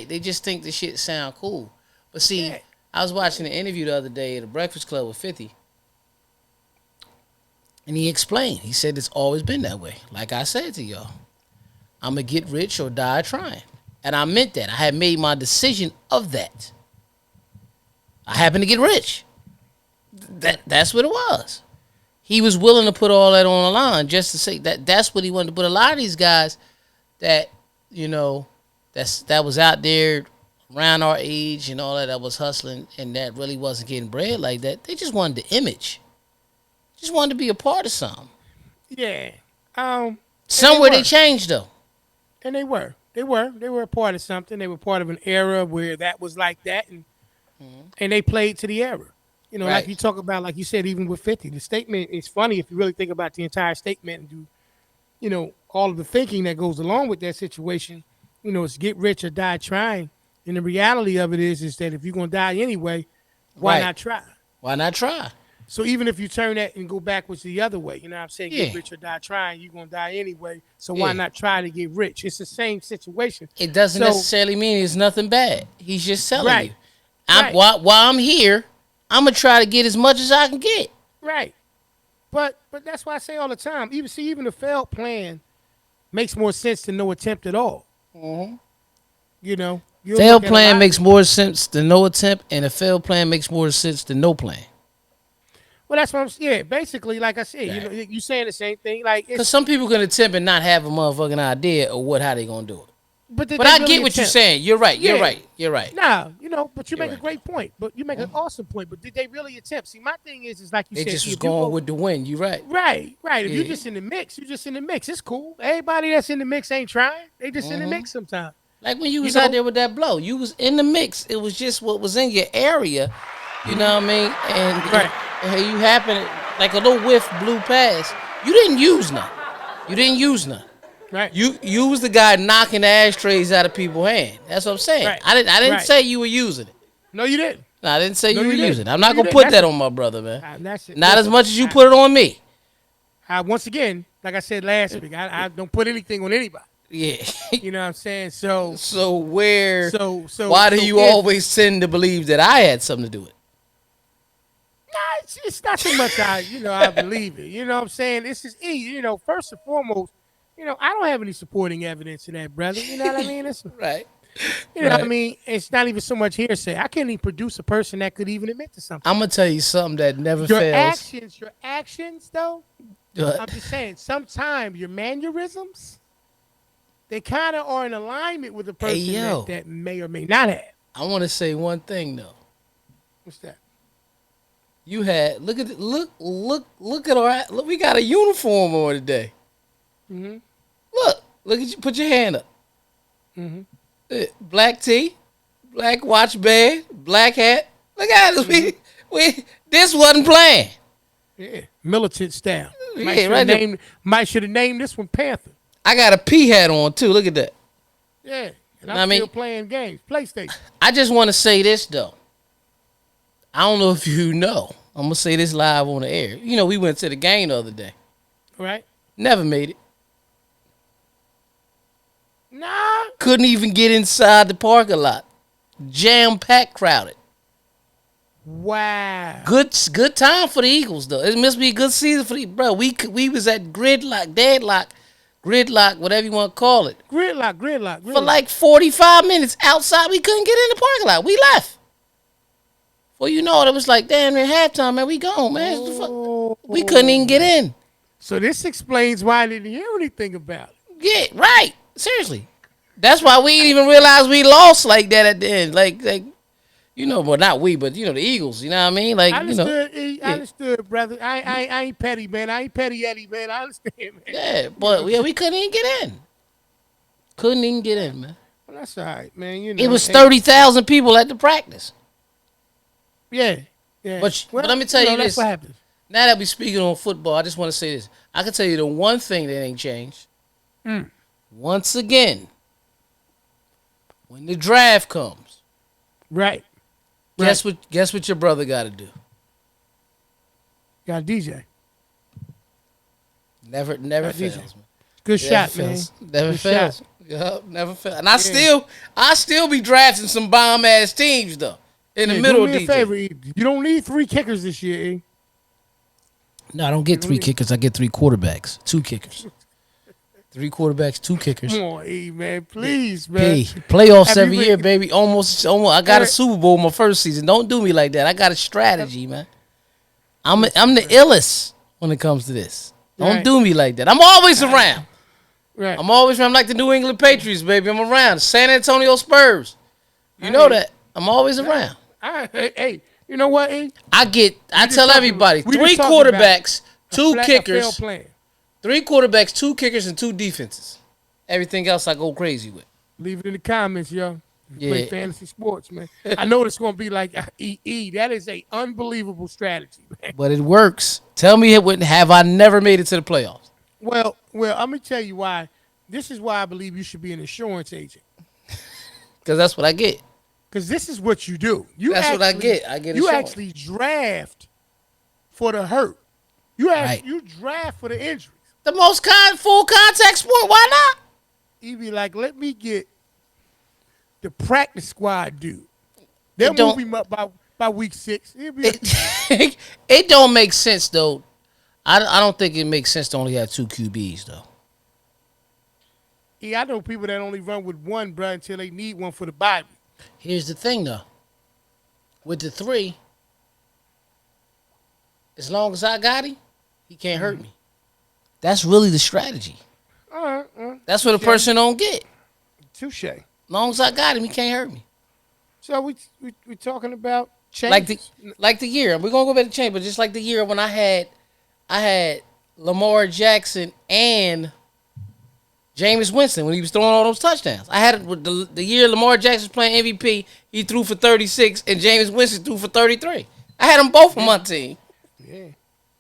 they just think the shit sound cool. But see, Yeah. I was watching an interview the other day at a Breakfast Club with 50, and he explained. He said it's always been that way. Like I said to y'all, I'm gonna get rich or die trying, and I meant that. I had made my decision of that. I happened to get rich. That's what it was. He was willing to put all that on the line just to say that that's what he wanted to put. A lot of these guys that that was out there around our age and all that was hustling and that really wasn't getting bread like that. They just wanted the image. Just wanted to be a part of something. Yeah. Somewhere they were. changed though. And they were. They were a part of something. They were part of an era where that was like that, and they played to the era. Right. Like you talk about, like you said, even with 50, the statement is funny if you really think about the entire statement and do, all of the thinking that goes along with that situation. It's get rich or die trying. And the reality of it is that if you're gonna die anyway, why Right. not try? Why not try? So even if you turn that and go backwards the other way, you know what I'm saying? Yeah. Get rich or die trying, you're gonna die anyway. So why Yeah. not try to get rich? It's the same situation. It doesn't So- necessarily mean it's nothing bad. He's just telling Right. you. Right. While I'm here, I'm gonna try to get as much as I can get. Right. But that's why I say all the time, even a failed plan makes more sense than no attempt at all. You'll Failed look at a plan lot- makes more sense than no attempt, and a failed plan makes more sense than no plan. Well, that's what I'm saying. Yeah, basically, like I said, Right. you saying the same thing. Like, Because some people can attempt and not have a motherfucking idea of how they gonna do it. but But I get what you're saying. You're right. You're Yeah. right. You're right. Nah, but you You're make right. a great point. But you make an awesome point. But did they really attempt? See, my thing is like you They said, just was if you going go- with the wind. You're right. Right. If you're Yeah. just in the mix, you're just in the mix. It's cool. Everybody that's in the mix ain't trying. They just in the mix sometimes. Like when you was know- out there with that blow, you was in the mix. It was just what was in your area. You know what I mean? And Right. and you happened like a little whiff blew past. You didn't use none. You didn't use none. Right. You was the guy knocking the ashtrays out of people's hand. That's what I'm saying. Right. I didn't Right. say you were using it. No, you didn't. No, I didn't say No, you were you didn't. using it. I'm No, not you gonna didn't. put That's that it. on my brother, man. That's it. Not as Listen, much as you put it on me. once again, like I said last week, I don't put anything on anybody. Yeah. You know what I'm saying? So So where? So why do so you if- always tend to believe that I had something to do with it? Nah, it's not so much I believe it. You know what I'm saying? This is easy. First and foremost, I don't have any supporting evidence of that, brother. You know what I mean? It's Right. You know what I Right. mean? It's not even so much hearsay. I can't even produce a person that could even admit to something. I'm gonna tell you something that never Your fails. actions, though, Uh, I'm just saying, sometimes your mannerisms, they kind of are in alignment with the Hey person yo, that may or may not have. I want to say one thing though. What's that? You had look at our look. We got a uniform on today. Mm-hmm. Look at you. Put your hand up. Mm-hmm. Black tee, black watch band, black hat. Look at us. We this wasn't planned. Yeah. Militant style. Yeah, right there. Might should have named this one Panther. I got a P hat on too. Look at that. Yeah. And I I'm mean- still playing games. PlayStation. I just want to say this though. I don't know if you know. I'm gonna say this live on the air. We went to the game the other day. Right? Never made it. Nah. Couldn't even get inside the parking lot. Jam packed, crowded. Wow. Good time for the Eagles though. It must be a good season for the bro. We was at gridlock, whatever you want to call it, Gridlock. for like 45 minutes outside. We couldn't get in the parking lot. We left. Well, you know it was like damn near halftime, man. We gone, man. What the fuck? We couldn't even get in. So this explains why I didn't hear anything about it. Yeah, right. Seriously. That's why we didn't even realize we lost like that at the end. Like well, not we, but the Eagles. You know what I mean? Like I understood, I yeah. understood, brother. I ain't petty, man. I ain't petty Eddie, man. I understand, man. Yeah, but we couldn't even get in. Couldn't even get in, man. Well, that's all right, man. It was 30,000 people at the practice. Yeah. But let me tell you that's this. what happens. Now that we speaking on football, I just want to say this. I can tell you the one thing that ain't changed. Once again, when the draft comes, Right. guess what your brother got to do? Got a DJ. Never Got fails, DJ. man. Good Never shot, man. fails. Never Good fails. shot. Yup, never fails. And I still be drafting some bomb ass teams though. In the middle do of me DJ. a favor, E. You don't need 3 kickers this year, E. No, I don't get 3 kickers. I get 3 quarterbacks, 2 kickers. 3 quarterbacks, 2 kickers. Come on, E, man. Please, man. P. Playoffs Have you every been- year, baby. Almost. I got a Eric- Super Bowl my first season. Don't do me like that. I got a strategy, man. I'm the illest when it comes to this. Don't Right. do me like that. I'm always around. Right. I'm always around. I'm like the New England Patriots, baby. I'm around. San Antonio Spurs. You know that. I'm always around. Hey, you know what, E? I tell everybody, we 3 just talking about quarterbacks, 2 A failed kickers, plan. 3 quarterbacks, 2 kickers, and 2 defenses. Everything else I go crazy with. Leave it in the comments, yo. Yeah. Play fantasy sports, man. I know it's going to be like E. That is a unbelievable strategy, man. But it works. Tell me have I never made it to the playoffs? Well, I'm going to tell you why. This is why I believe you should be an insurance agent. Because that's what I get. Because this is what you do. That's what I get. I get You insurance. actually draft for the hurt. You Right. you draft for the injuries. The most full contact sport. Why not? You be like, let me get the practice squad dude. They'll don't- move him up by week 6. He'll be like, It don't make sense though. I don't think it makes sense to only have 2 QBs though. I know people that only run with one, bro, until they need one for the bye week. Here's the thing though. With the 3, as long as I got him, he can't hurt me. That's really the strategy. All right. That's what a person don't get. Touche. As long as I got him, he can't hurt me. So we talking about change. Like the year. We're gonna go back to change, but just like the year when I had Lamar Jackson and Jameis Winston when he was throwing all those touchdowns. I had it with the year Lamar Jackson was playing MVP. He threw for 36, and Jameis Winston threw for 33. I had them both on my team. Yeah.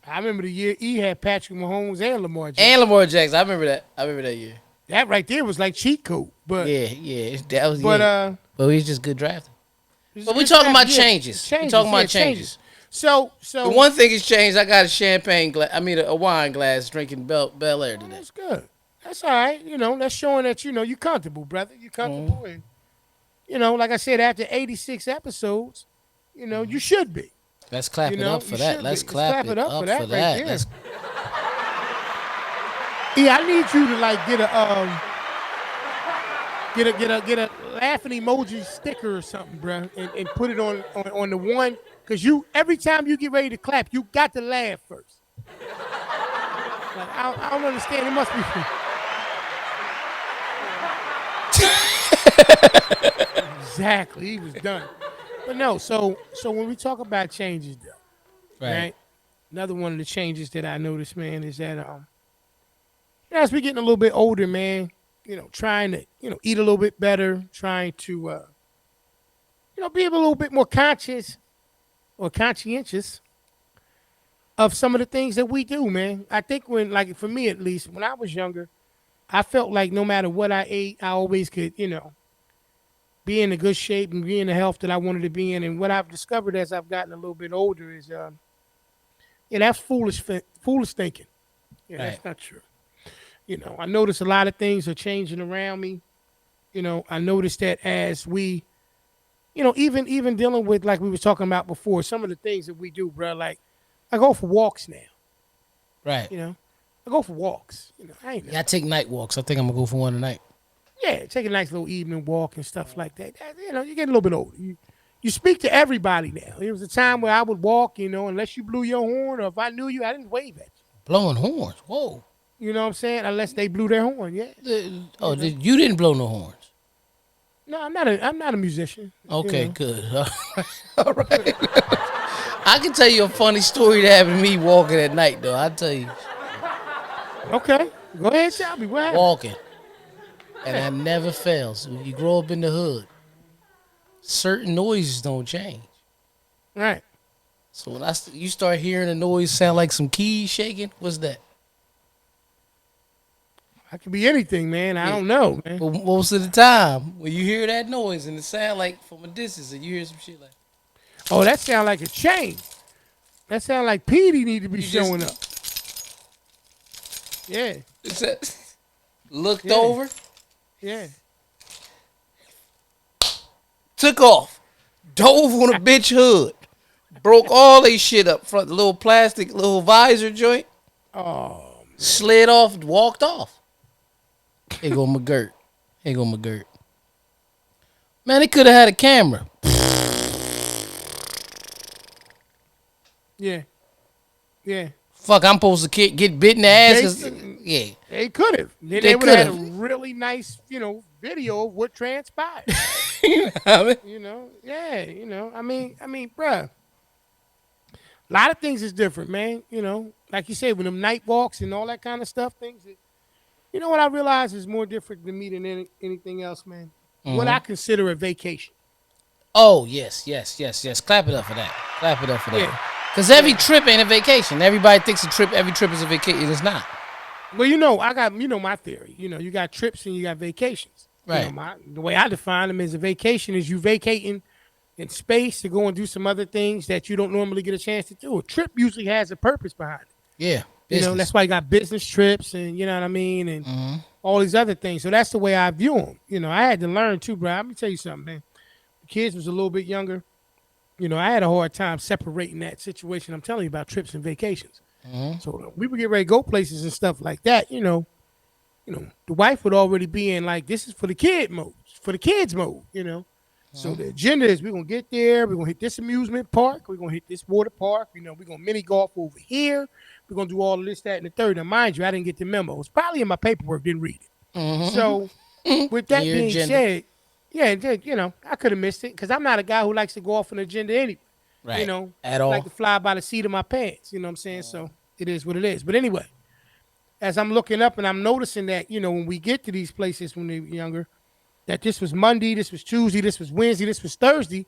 I remember the year E had Patrick Mahomes and Lamar Jackson. And Lamar Jackson. I remember that year. That right there was like cheat code. But Yeah. That was but But he's just good drafting. it's But we good talking stuff. about Yeah, changes. We talking about changes. So The one thing has changed. I got a champagne glass. I mean, a wine glass drinking Bel Air today. that's good. That's all right. That's showing that you're comfortable, brother. You're comfortable, and like I said, after 86 episodes, you should be. Let's clap You it up know, for you that. should Let's be. Let's clap clap it it up for up for that right that. there. Let's Yeah, I need you to like get a laughing emoji sticker or something, bro, and put it on the one because you every time you get ready to clap, you got to laugh first. Like I don't understand. It must be exactly. He was done. But no, so when we talk about changes, though, right. right? Another one of the changes that I noticed, man, is that as we getting a little bit older, man, trying to eat a little bit better, trying to be a little bit more conscious or conscientious of some of the things that we do, man. I think when, like, for me at least, when I was younger, I felt like no matter what I ate, I always could, be in a good shape and be in the health that I wanted to be in. And what I've discovered as I've gotten a little bit older is, yeah, that's foolish thinking. Yeah, Right. that's not true. I notice a lot of things are changing around me. I noticed that as we, even dealing with like we was talking about before, some of the things that we do, bro. Like I go for walks now. Right. I go for walks. I ain't Yeah, I never. take night walks. I think I'm gonna go for one tonight. Yeah, take a nice little evening walk and stuff like that. You get a little bit older. You speak to everybody now. There was a time where I would walk, unless you blew your horn or if I knew you, I didn't wave at you. Blowing horns. Whoa. You know what I'm saying? Unless they blew their horn, yeah. Oh, you didn't blow no horns. No, I'm not a musician. Okay, good. All right. I can tell you a funny story that happened to me walking at night, though. I'll tell you. Okay. Go ahead, tell me what happened. Walking. And I never fail. So when you grow up in the hood, certain noises don't change. Right. So when you start hearing a noise sound like some keys shaking, what's that? I could be anything, man. I don't know, man. But most of the time, when you hear that noise and it sound like from a distance, and you hear some shit like, Oh, that sound like a chain. That sound like Petey need to be you showing up. just Yeah. looked Yeah. over, Yeah. took off, dove on a bitch hood, broke all they shit up front, the little plastic little visor joint, Oh, slid off, walked off. Here go McGirt. Here go McGirt. Man, they could have had a camera. yeah. Yeah. Fuck, I'm supposed to get bit in the ass. 'Cause, yeah. They could have. Then They they would have had a could've. really nice, video of what transpired. You know what I mean? Yeah. Bruh. A lot of things is different, man. Like you said, with them night walks and all that kind of stuff, things that, what I realize is more different than me than anything else, man. What I consider a vacation. Oh, yes. Clap it up for that. Clap it up for that. Yeah. Because every trip ain't a vacation. Everybody thinks every trip is a vacation. It's not. Well, I got my theory. You got trips and you got vacations. Right. The way I define them is a vacation is you vacating in space to go and do some other things that you don't normally get a chance to do. A trip usually has a purpose behind it. Yeah. That's why you got business trips and you know what I mean and all these other things. So that's the way I view them. I had to learn too, bro. Let me tell you something, man. The kids was a little bit younger. I had a hard time separating that situation. I'm telling you about trips and vacations. So we would get ready to go places and stuff like that. The wife would already be in like this is for the kids mode. So the agenda is we're gonna get there. We're gonna hit this amusement park. We're gonna hit this water park. We're gonna mini golf over here. We're gonna do all of this, that, and the third. Now, mind you, I didn't get the memo. It's probably in my paperwork. Didn't read it. So with that Your being agenda. said, yeah, I could have missed it because I'm not a guy who likes to go off an agenda anyway. Right. I At all. like to fly by the seat of my pants. You know what I'm saying? So it is what it is. But anyway, as I'm looking up and I'm noticing that, when we get to these places when they're younger, that this was Monday, this was Tuesday, this was Wednesday, this was Thursday,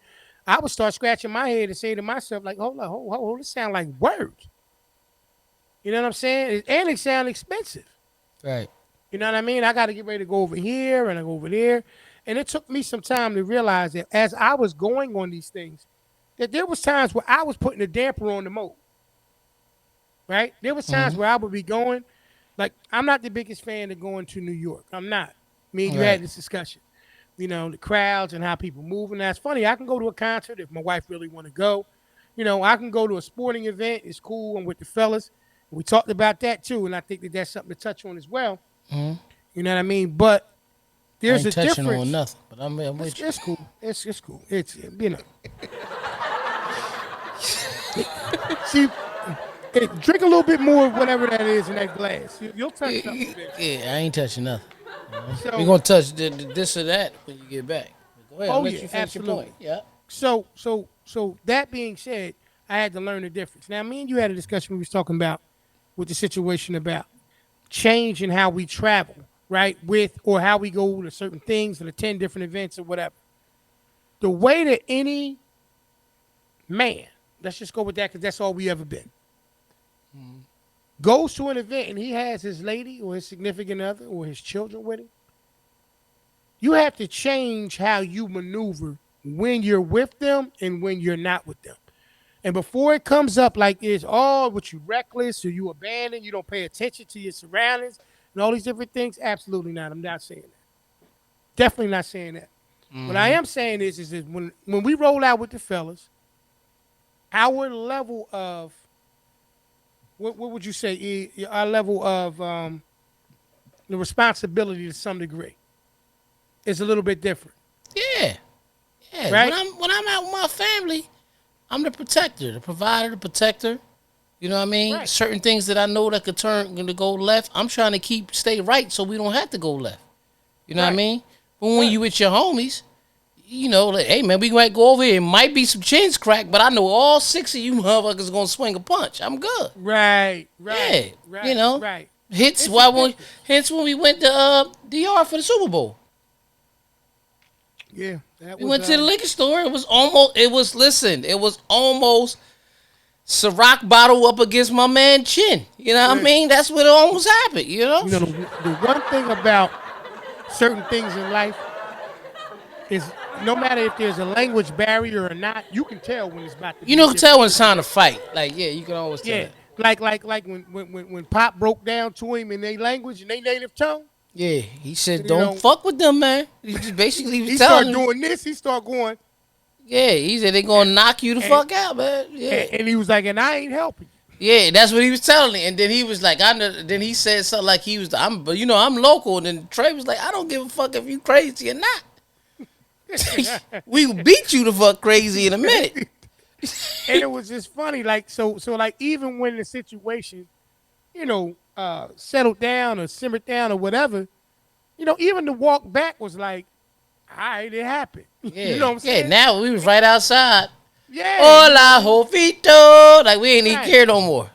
I would start scratching my head and say to myself, like, hold on, this sound like work. You know what I'm saying? And it sound expensive. Right. You know what I mean? I got to get ready to go over here and I go over there. And it took me some time to realize that as I was going on these things, that there was times where I was putting a damper on the mode. Right? There was times where I would be going, like, I'm not the biggest fan of going to New York. I'm not. Me and you had this discussion. The crowds and how people move. And that's funny. I can go to a concert if my wife really want to go. I can go to a sporting event. It's cool. I'm with the fellas. We talked about that too, and I think that that's something to touch on as well. Mm-hmm. You know what I mean? But I there's ain't a touching on difference. nothing, but I'm It's, with you. it's cool. It's cool. It's See, drink a little bit more of whatever that is in that glass. You'll touch something eventually. Yeah, I ain't touching nothing. We're So, gonna touch this or that when you get back. Go ahead, I'll oh let yeah, you finish your point. absolutely. Yeah. So that being said, I had to learn the difference. Now, me and you had a discussion we was talking about with the situation about change in how we travel, right? With or how we go to certain things and attend different events or whatever. The way that any man, let's just go with that because that's all we ever been, goes to an event and he has his lady or his significant other or his children with him, you have to change how you maneuver when you're with them and when you're not with them. And before it comes up like it's what you reckless or you abandon, you don't pay attention to your surroundings and all these different things. Absolutely not. I'm not saying that. Definitely not saying that. What I am saying is that when we roll out with the fellas, our level of what would you say? Our level of the responsibility to some degree is a little bit different, Yeah. Yeah. right? When I'm out with my family, I'm the protector, the provider, the protector. You know what I mean? Right. Certain things that I know that could to go left, I'm trying to stay right so we don't have to go left. You know what I Right. mean? But when Right. you with your homies, like, hey man, we might go over here. It might be some chins cracked, but I know all 6 of you motherfuckers gonna swing a punch. I'm good. Right. Yeah. Right. Right. Hits It's a why when difference. hence when we went to DR for the Super Bowl. Yeah, that We was. went to the liquor store. It was almost Ciroc bottle up against my man chin. You know what I Right. mean? That's what it almost happened, you know? The one thing about certain things in life is no matter if there's a language barrier or not, you can tell when it's about to You be know, different. tell when it's time to fight. Like, yeah, you can always tell Yeah, that. like when Pop broke down to him in their language and their native tongue, Yeah, he said, you don't know, fuck with them, man. He just basically was he telling started him. doing this. He started going, Yeah, he said they gonna knock you the and, fuck out, man. Yeah. and he was like, and I ain't helping you. Yeah, that's what he was telling me. And then he was like, then he said something like I'm local. And then Trey was like, I don't give a fuck if you crazy or not. We will beat you the fuck crazy in a minute. And it was just funny, like like even when the situation, settled down or simmered down or whatever, even the walk back was like, all right, it happened. You Yeah, know what I'm yeah. saying? Now we was right outside. Yeah, you know what Hola, I mean? Jovito. Like we ain't even Right. care no more.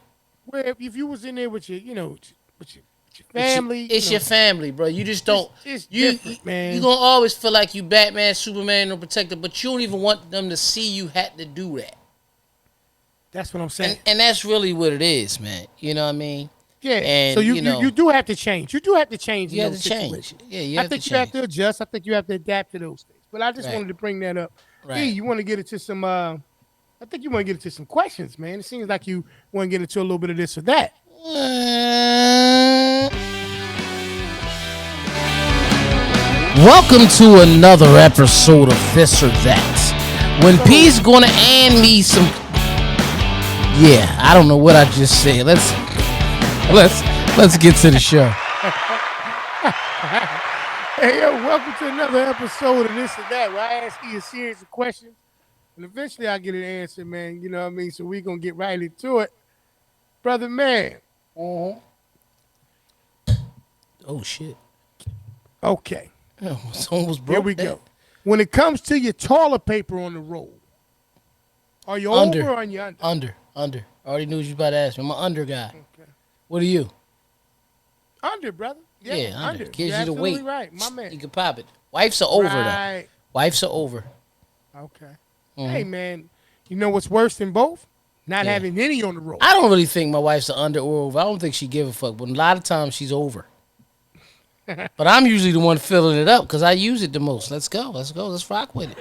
Where if you was in there with your, with your It's family, it's your family, bro. You just don't. it's You different, man. you gonna always feel like you Batman, Superman, or protector, but you don't even want them to see you had to do that. That's what I'm saying. And that's really what it is, man. You know what I mean? Yeah. So And you do have to change. You do have to change in you have those to change. situations. Yeah, you I have to think you have change. to adjust. I think you have to adapt to those things. But I just Right. wanted to bring that up. Right. E, you want to get into some I think you want to get into some questions, man. It seems like you want to get into a little bit of this or that. Welcome to another episode of This or That. When P's gonna hand me some, I don't know what I just said. Let's get to the show. Hey, yo, welcome to another episode of This or That, where I ask you a series of questions, and eventually I get an answer, man. You know what I mean? So we're going to get right into it. Brother, man. Oh shit! Okay, It's almost broke. here we that. go. When it comes to your toilet paper on the roll, are you Under. over or are you under? Under. I already knew what you was about to ask me. I'm an under guy. Okay. What are you? Under, brother. Yeah, under. You're Gives you the absolutely weight. right, my man. You can pop it. Wifes are over though. Right. Wifes are over. Okay. Mhm. Hey, man, you know what's worse than both? Not Yeah. having any on the roll. I don't really think my wife's an under or over. I don't think she give a fuck, but a lot of times she's over. But I'm usually the one filling it up because I use it the most. Let's go. Let's rock with it.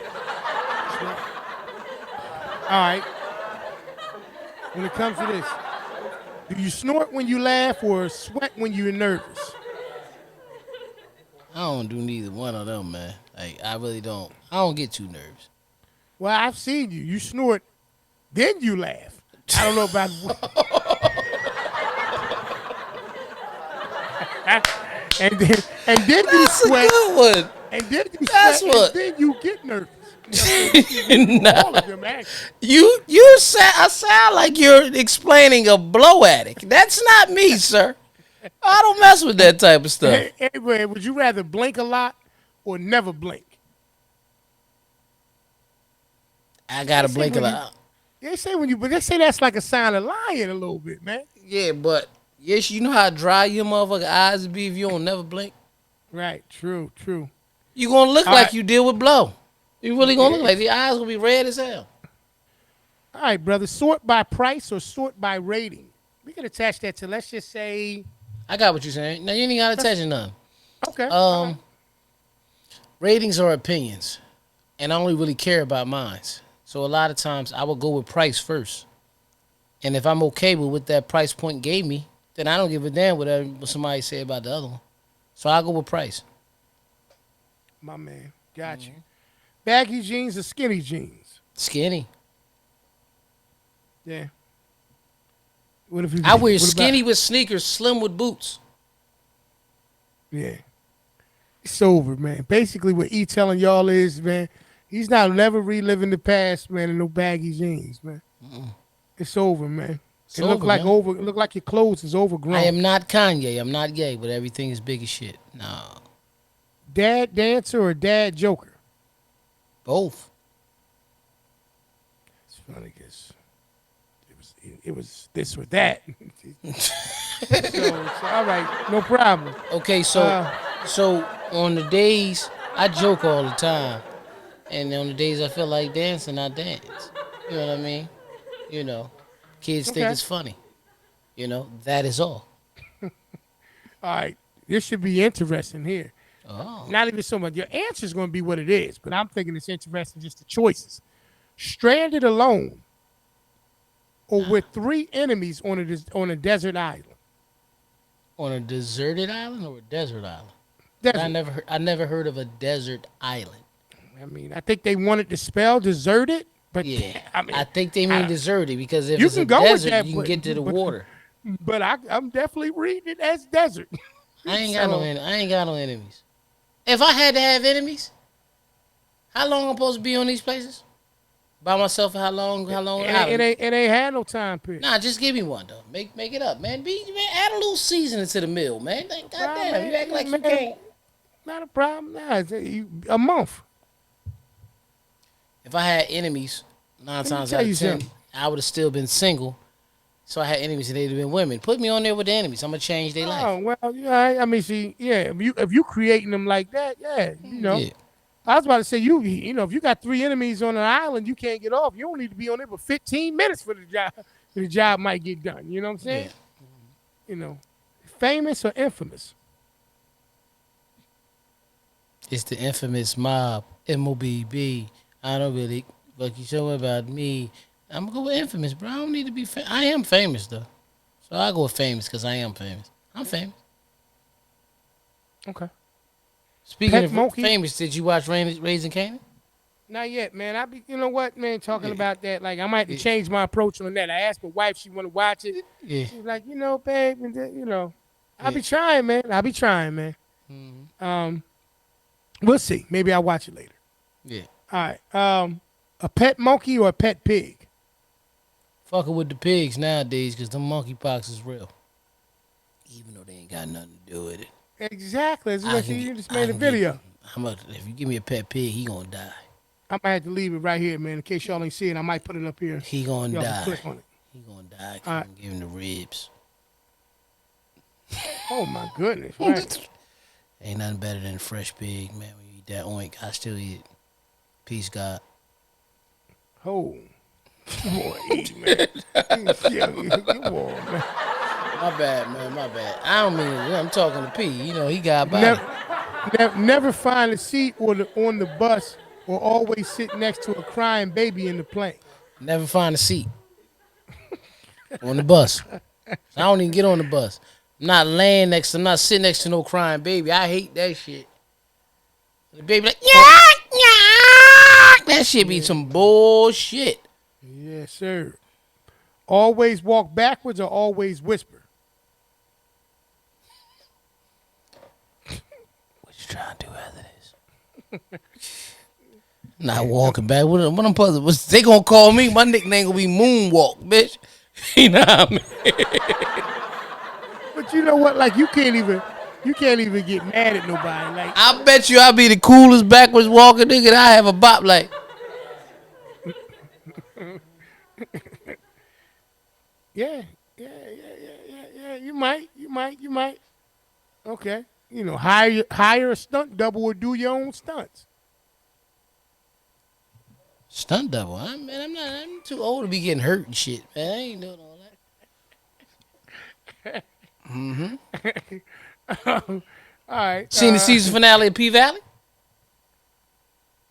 All right. When it comes to this, do you snort when you laugh or sweat when you're nervous? I don't do neither one of them, man. Like I really don't. I don't get too nervous. Well, I've seen you. You snort Then you laugh. I don't know about. and then you That's a sweat. good one. And then you That's sweat. what. And then you get nervous. You do all of them, actually. I sound like you're explaining a blow addict. That's not me, sir. I don't mess with that type of stuff. Anyway, would you rather blink a lot or never blink? I gotta blink a lot. They say that's like a sign of lying a little bit, man. Yeah, but yes, you know how dry your motherfucking eyes would be if you don't never blink. Right. True. You gonna look All like right. you deal with blow. You really gonna look like the eyes gonna be red as hell. All right, brother. Sort by price or sort by rating? We can attach that to, let's just say. I got what you're saying. Now you ain't gotta touch none. Okay. Ratings are opinions, and I only really care about mine. So a lot of times I will go with price first, and if I'm okay with what that price point gave me, then I don't give a damn what somebody say about the other one. So I go with price. My man, got you. Baggy jeans or skinny jeans? Skinny. Yeah. What if you? I wear skinny with sneakers, slim with boots. Yeah. It's over, man. Basically, what E telling y'all is, man, he's not never reliving the past, man, in no baggy jeans, man. It's over, man. It's It look over, like man. It look like your clothes is overgrown. I am not Kanye. I'm not gay, but everything is big as shit. No. Dad dancer or dad joker? Both. It's funny because it was this or that. so all right, no problem. Okay, so on the days I joke all the time, and on the days I feel like dancing, I dance. You know what I mean? You know, kids think Okay. it's funny. You know, that is all. All right, this should be interesting here. Oh, Not even so much. Your answer is going to be what it is, but I'm thinking it's interesting just the choices. Stranded alone or with 3 enemies on a desert island. on a deserted island or a desert island? Desert. I never heard of a desert island. I mean, I think they wanted to spell deserted, but Yeah, I mean, I think they mean deserted because if you it's can a go with desert, that, you can but- get to the but- water. but I'm definitely reading it as desert. I ain't got So- I ain't got no enemies. If I had to have enemies, how long I'm supposed to be on these places? By myself for how long? It ain't had no time period. Nah, just give me one though. Make it up, man. Add a little seasoning to the meal, man. Like, goddamn, you act like you can't. Not a problem. Nah, a month. If I had enemies, 9 me times tell out you of 10, something. I would have still been single. So I had enemies and they'd have been women. Put me on there with the enemies. I'm gonna change their life. Oh well, yeah. I mean, see, yeah. If you creating them like that, yeah, you know. Yeah. I was about to say you know, if you got 3 enemies on an island, you can't get off. You don't need to be on there for 15 minutes for the job. The job might get done. You know what I'm saying? Yeah. You know, famous or infamous? It's the infamous mob, MOBB. I don't really fuck you so about me. I'm gonna go with infamous, bro. I don't need to be I am famous though. So I go with famous because I am famous. I'm famous. Okay. Speaking Pet of monkey? famous, did you watch Raising Kanan? Not yet, man. You know what, man? Talking about that, like I might have to change my approach on that. I asked my wife; she want to watch it. Yeah. She's like, you know, babe, and you know, I'll Yeah. be trying, man. I'll be trying, man. Mm-hmm. We'll see. Maybe I'll watch it later. Yeah. All right. A pet monkey or a pet pig? Fucking with the pigs nowadays because the monkeypox is real. Even though they ain't got nothing to do with it. Exactly. As I you can you get- just I made a can video. If you give me a pet pig, he gonna die. I might have to leave it right here, man. In case y'all ain't see it, I might put it up here. He gonna Y'all can die. click on it. He gonna die. All right. I'm giving the ribs. Oh my goodness! Right. Ain't nothing better than a fresh pig, man. When you eat that oink, I still eat it. Peace, God. Oh, boy, eat, man. Yeah, come on, man. My bad, man. My bad. I don't mean it. I'm talking to P. You know, he got by. Never find a seat on the bus or always sit next to a crying baby in the plane. Never find a seat on the bus. I don't even get on the bus. I'm not sitting next to no crying baby. I hate that shit. The baby like, yeah. That shit be some bullshit. Yes, sir. Always walk backwards or always whisper. What you trying to do after this? Not walking back. What I'm supposed to? They gonna call me? My nickname gonna be Moonwalk, bitch. You know what I mean? But you know what? Like you can't even get mad at nobody. Like I bet you I'll be the coolest backwards walking nigga. And I have a bop like. yeah, yeah. You might. Okay. Hire a stunt double or do your own stunts. Stunt double. I'm too old to be getting hurt and shit, man. I ain't doing all that. All right. Seen the season finale of P Valley?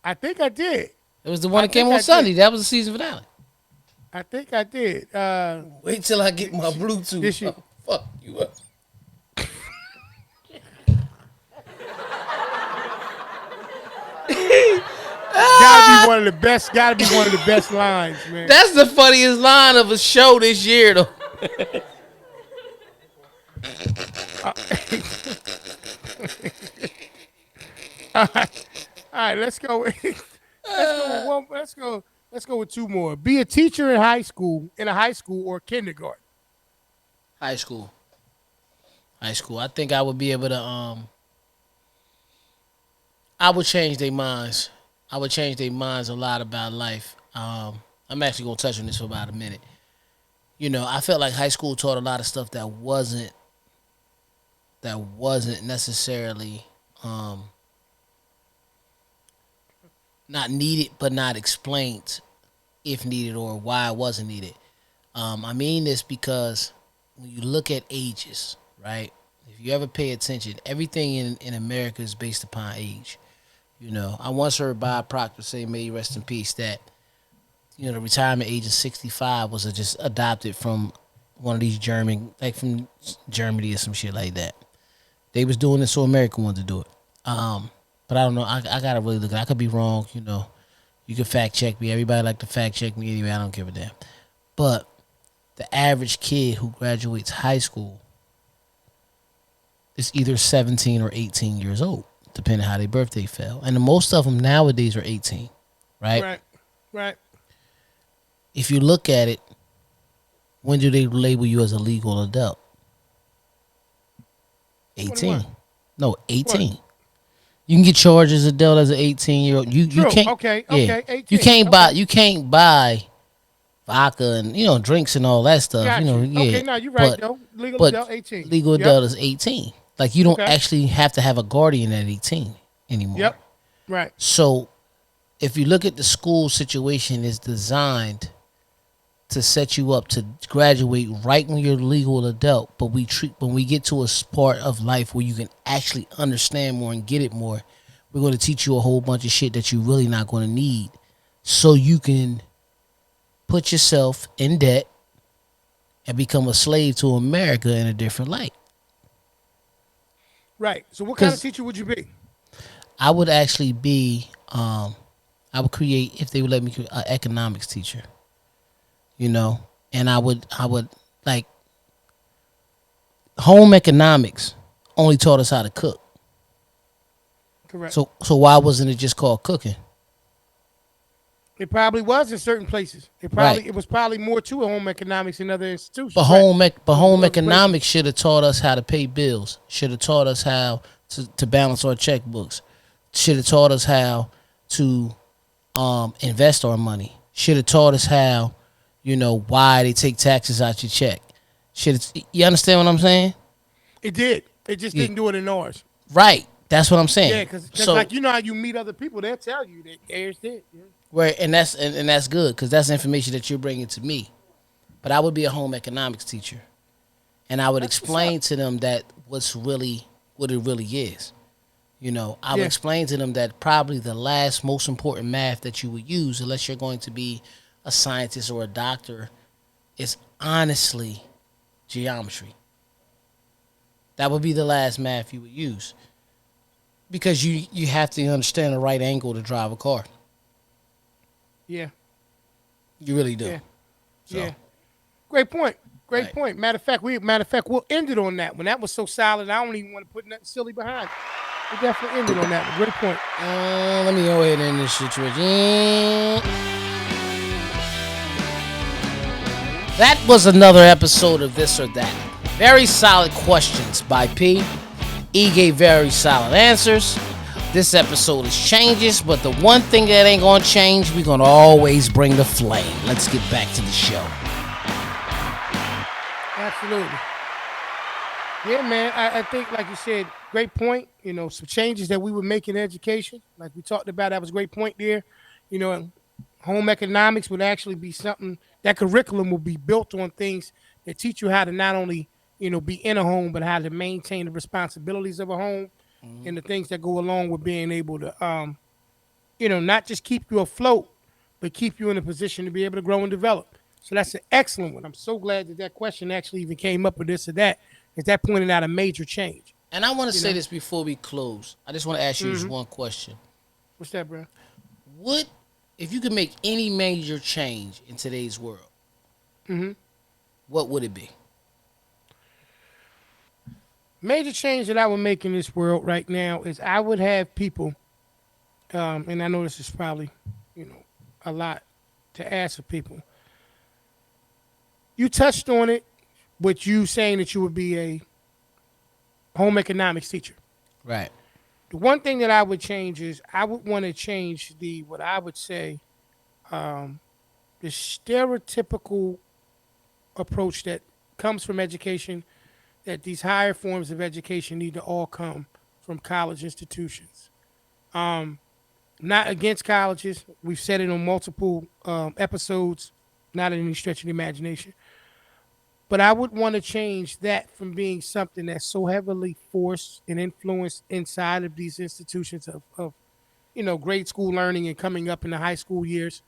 I think I did. It was the one that came on Sunday. That was the season finale. I think I did. Wait till I get my Bluetooth. This shit. Fuck you up. Gotta be one of the best. Gotta be one of the best lines, man. That's the funniest line of a show this year, though. All right. Let's go. Let's go with two more. Be a teacher in a high school or kindergarten. High school. I think I would be able to. I would change their minds. I would change their minds a lot about life. I'm actually gonna touch on this for about a minute. I felt like high school taught a lot of stuff that wasn't necessarily not needed, but not explained if needed or why it wasn't needed. I mean this because when you look at ages, right? If you ever pay attention, everything in America is based upon age. I once heard Bob Proctor say, may he rest in peace, that the retirement age of 65 was just adopted from one of these from Germany or some shit like that. They was doing it so America wanted to do it. But I don't know. I gotta really look at it. I could be wrong. You can fact check me. Everybody like to fact check me anyway. I don't give a damn. But the average kid who graduates high school is either 17 or 18 years old, depending on how their birthday fell. And most of them nowadays are 18, right? Right. If you look at it, when do they label you as a legal adult? 18. 21. No, 18. What? You can get charged as an adult as an 18-year-old. You can't. Okay. 18. You can't buy. You can't buy vodka and drinks and all that stuff. Got you. Yeah. Okay, no, you're right though. Legal adult 18. Legal adult is 18. Like you don't Okay. actually have to have a guardian at 18 anymore. Yep. Right. So if you look at the school situation, it's designed to set you up to graduate right when you're a legal adult. But when we get to a part of life where you can actually understand more and get it more, we're going to teach you a whole bunch of shit that you're really not going to need, so you can put yourself in debt and become a slave to America in a different light. Right. So what kind of teacher would you be? I would actually be, I would create, if they would let me, an economics teacher. And I would like, home economics only taught us how to cook. Correct. So why wasn't it just called cooking? It probably was in certain places. It was probably more to home economics in other institutions. But home economics should have taught us how to pay bills. Should have taught us how to balance our checkbooks. Should have taught us how to invest our money. Should have taught us how, why they take taxes out your check. You understand what I'm saying? It did. It just didn't do it in ours. Right. That's what I'm saying. Yeah, because like how you meet other people, they'll tell you that theirs did. Yeah. Right, and that's good because that's information that you're bringing to me. But I would be a home economics teacher, and I would explain to them that what it really is. I would explain to them that probably the last most important math that you would use, unless you're going to be a scientist or a doctor, is honestly geometry. That would be the last math you would use, because you have to understand the right angle to drive a car. Yeah. You really do. Yeah. So, Yeah. Great point. Great right. point. Matter of fact, we'll end it on that one. That was so solid. I don't even want to put nothing silly behind it. We definitely ended on that one. Great point. Let me go ahead and end this situation. That was another episode of This or That. Very solid questions by P. E gave very solid answers. This episode is changes, but the one thing that ain't gonna change, we're gonna always bring the flame. Let's get back to the show. Absolutely. Yeah, man. I think, like you said, great point. Some changes that we would make in education, like we talked about, that was a great point there. And home economics would actually be something, that curriculum will be built on things that teach you how to not only, be in a home, but how to maintain the responsibilities of a home and the things that go along with being able to, not just keep you afloat, but keep you in a position to be able to grow and develop. So that's an excellent one. I'm so glad that that question actually even came up with this or that, because that pointed out a major change. And I want to say this before we close. I just want to ask you this one question. What's that, bro? What, if you could make any major change in today's world, what would it be? Major change that I would make in this world right now is I would have people, and I know this is probably, a lot to ask of people. You touched on it with you saying that you would be a home economics teacher. Right. The one thing that I would change is I would want to change what I would say, the stereotypical approach that comes from education, that these higher forms of education need to all come from college institutions. Not against colleges. We've said it on multiple episodes, not in any stretch of the imagination. But I would want to change that from being something that's so heavily forced and influenced inside of these institutions of grade school learning and coming up in the high school years.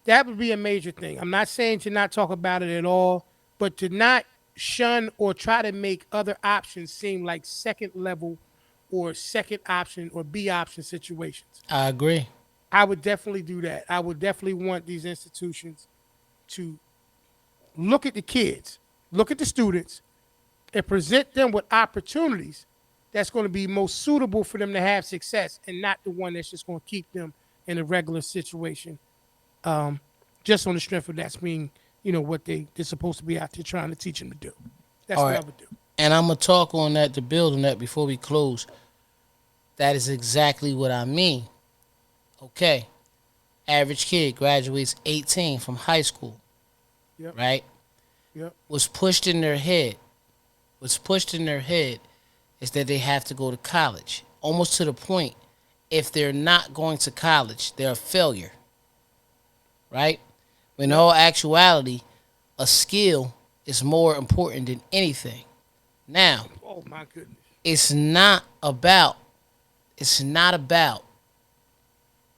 That would be a major thing. I'm not saying to not talk about it at all, but to not shun or try to make other options seem like second level or second option or B option situations. I agree. I would definitely do that. I would definitely want these institutions to look at the kids, look at the students, and present them with opportunities that's going to be most suitable for them to have success, and not the one that's just going to keep them in a regular situation, just on the strength of that's being, what they're supposed to be out there trying to teach them to do. That's what I would do. And I'm going to talk on that, to build on that before we close. That is exactly what I mean. Okay. Average kid graduates 18 from high school. Yep. Right? Yep. What's pushed in their head is that they have to go to college. Almost to the point, if they're not going to college, they're a failure. Right? When in all actuality, a skill is more important than anything. Now, oh my goodness, it's not about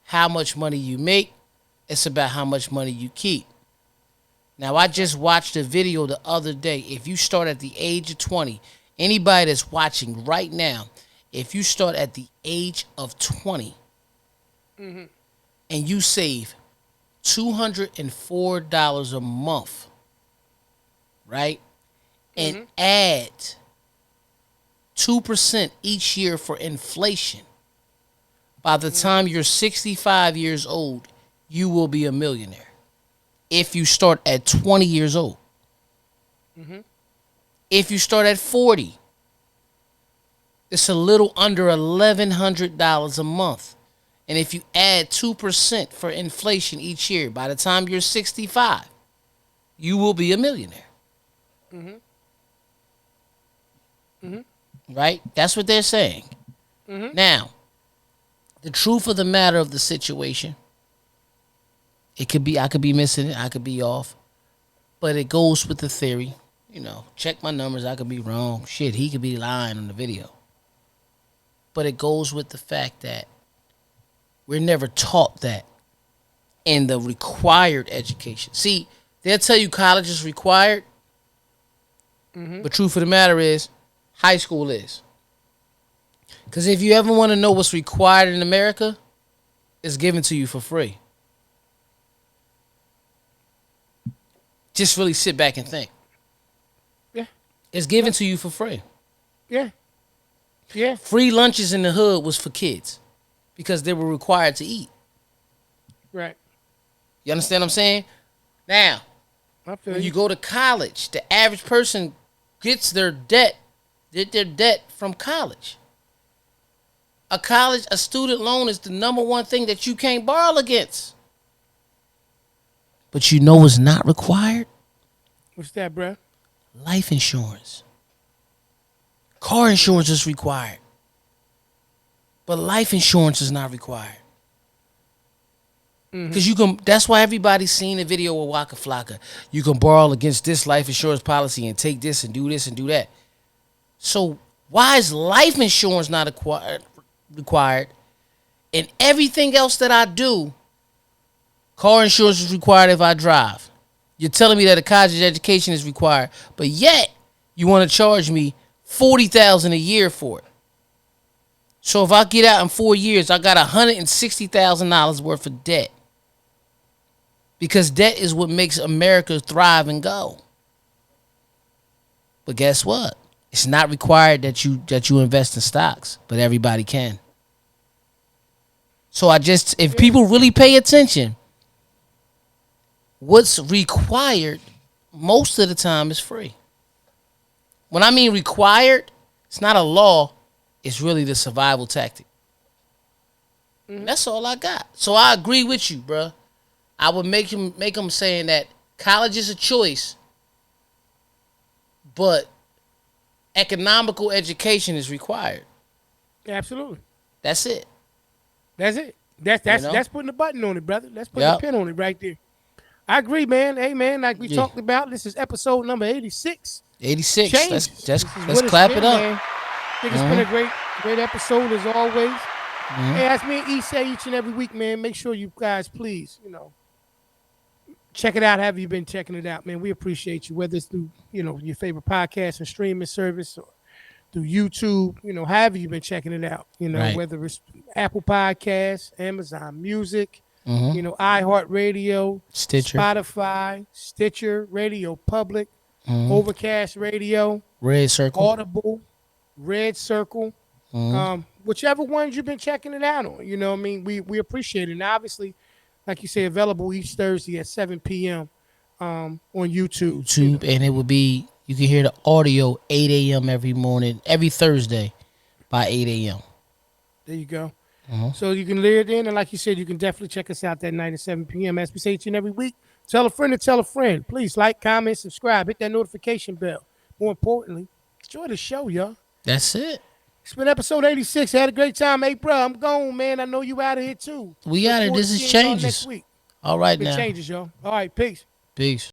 how much money you make. It's about how much money you keep. Now, I just watched a video the other day. If you start at the age of 20, anybody that's watching right now, if you start at the age of 20 and you save $204 a month, right? And add 2% each year for inflation, by the time you're 65 years old, you will be a millionaire. If you start at 20 years old. If you start at 40, it's a little under $1,100 a month. And if you add 2% for inflation each year, by the time you're 65, you will be a millionaire. Right? That's what they're saying. Now, the truth of the matter of the situation, I could be missing it, I could be off, but it goes with the theory. Check my numbers, I could be wrong. Shit, he could be lying on the video. But it goes with the fact that we're never taught that in the required education. See, they'll tell you college is required, but truth of the matter is, high school is. Because if you ever want to know what's required in America, it's given to you for free. Just really sit back and think. Yeah. It's given to you for free. Yeah. Yeah. Free lunches in the hood was for kids because they were required to eat. Right. You understand what I'm saying? Now, I feel when you go to college, the average person gets their debt from college. A student loan is the number one thing that you can't borrow against. But you know what's not required? What's that, bro? Life insurance. Car insurance is required. But life insurance is not required. Because that's why everybody's seen the video of Waka Flocka. You can borrow against this life insurance policy and take this and do that. So why is life insurance not required? And everything else that I do, car insurance is required if I drive. You're telling me that a college education is required, but yet you want to charge me $40,000 a year for it. So if I get out in 4 years, I got $160,000 worth of debt. Because debt is what makes America thrive and go. But guess what? It's not required that you invest in stocks, but everybody can. So if people really pay attention, what's required most of the time is free. When I mean required, it's not a law. It's really the survival tactic. That's all I got. So I agree with you, bruh. I would make them saying that college is a choice, but economical education is required. Absolutely. That's it. That's putting a button on it, brother. Let's put a pin on it right there. I agree, man. Hey, man, like we talked about, this is episode number 86. 86. Changes. Let's clap it up. Man. I think it's been a great episode as always. Hey, as me and E say each and every week, man, make sure you guys please, check it out. Have you been checking it out, man? We appreciate you, whether it's through, your favorite podcast and streaming service or through YouTube, however you've been checking it out, whether it's Apple Podcasts, Amazon Music, iHeartRadio, Stitcher, Spotify, Stitcher, Radio Public, Overcast Radio, Red Circle, Audible, Red Circle, whichever ones you've been checking it out on, we appreciate it. And obviously, like you say, available each Thursday at 7 p.m. On YouTube. And it will be, you can hear the audio 8 a.m. every morning, every Thursday by 8 a.m. There you go. So you can layer it in, and like you said, you can definitely check us out that night at 7 p.m. As we say each and every week, tell a friend to tell a friend. Please like, comment, subscribe, hit that notification bell. More importantly, enjoy the show, y'all. That's it. It's been episode 86. I had a great time. Hey, bro, I'm gone, man. I know you out of here, too. We out of here. This is Changes. Next week. All right, now. Changes, y'all. All right, peace. Peace.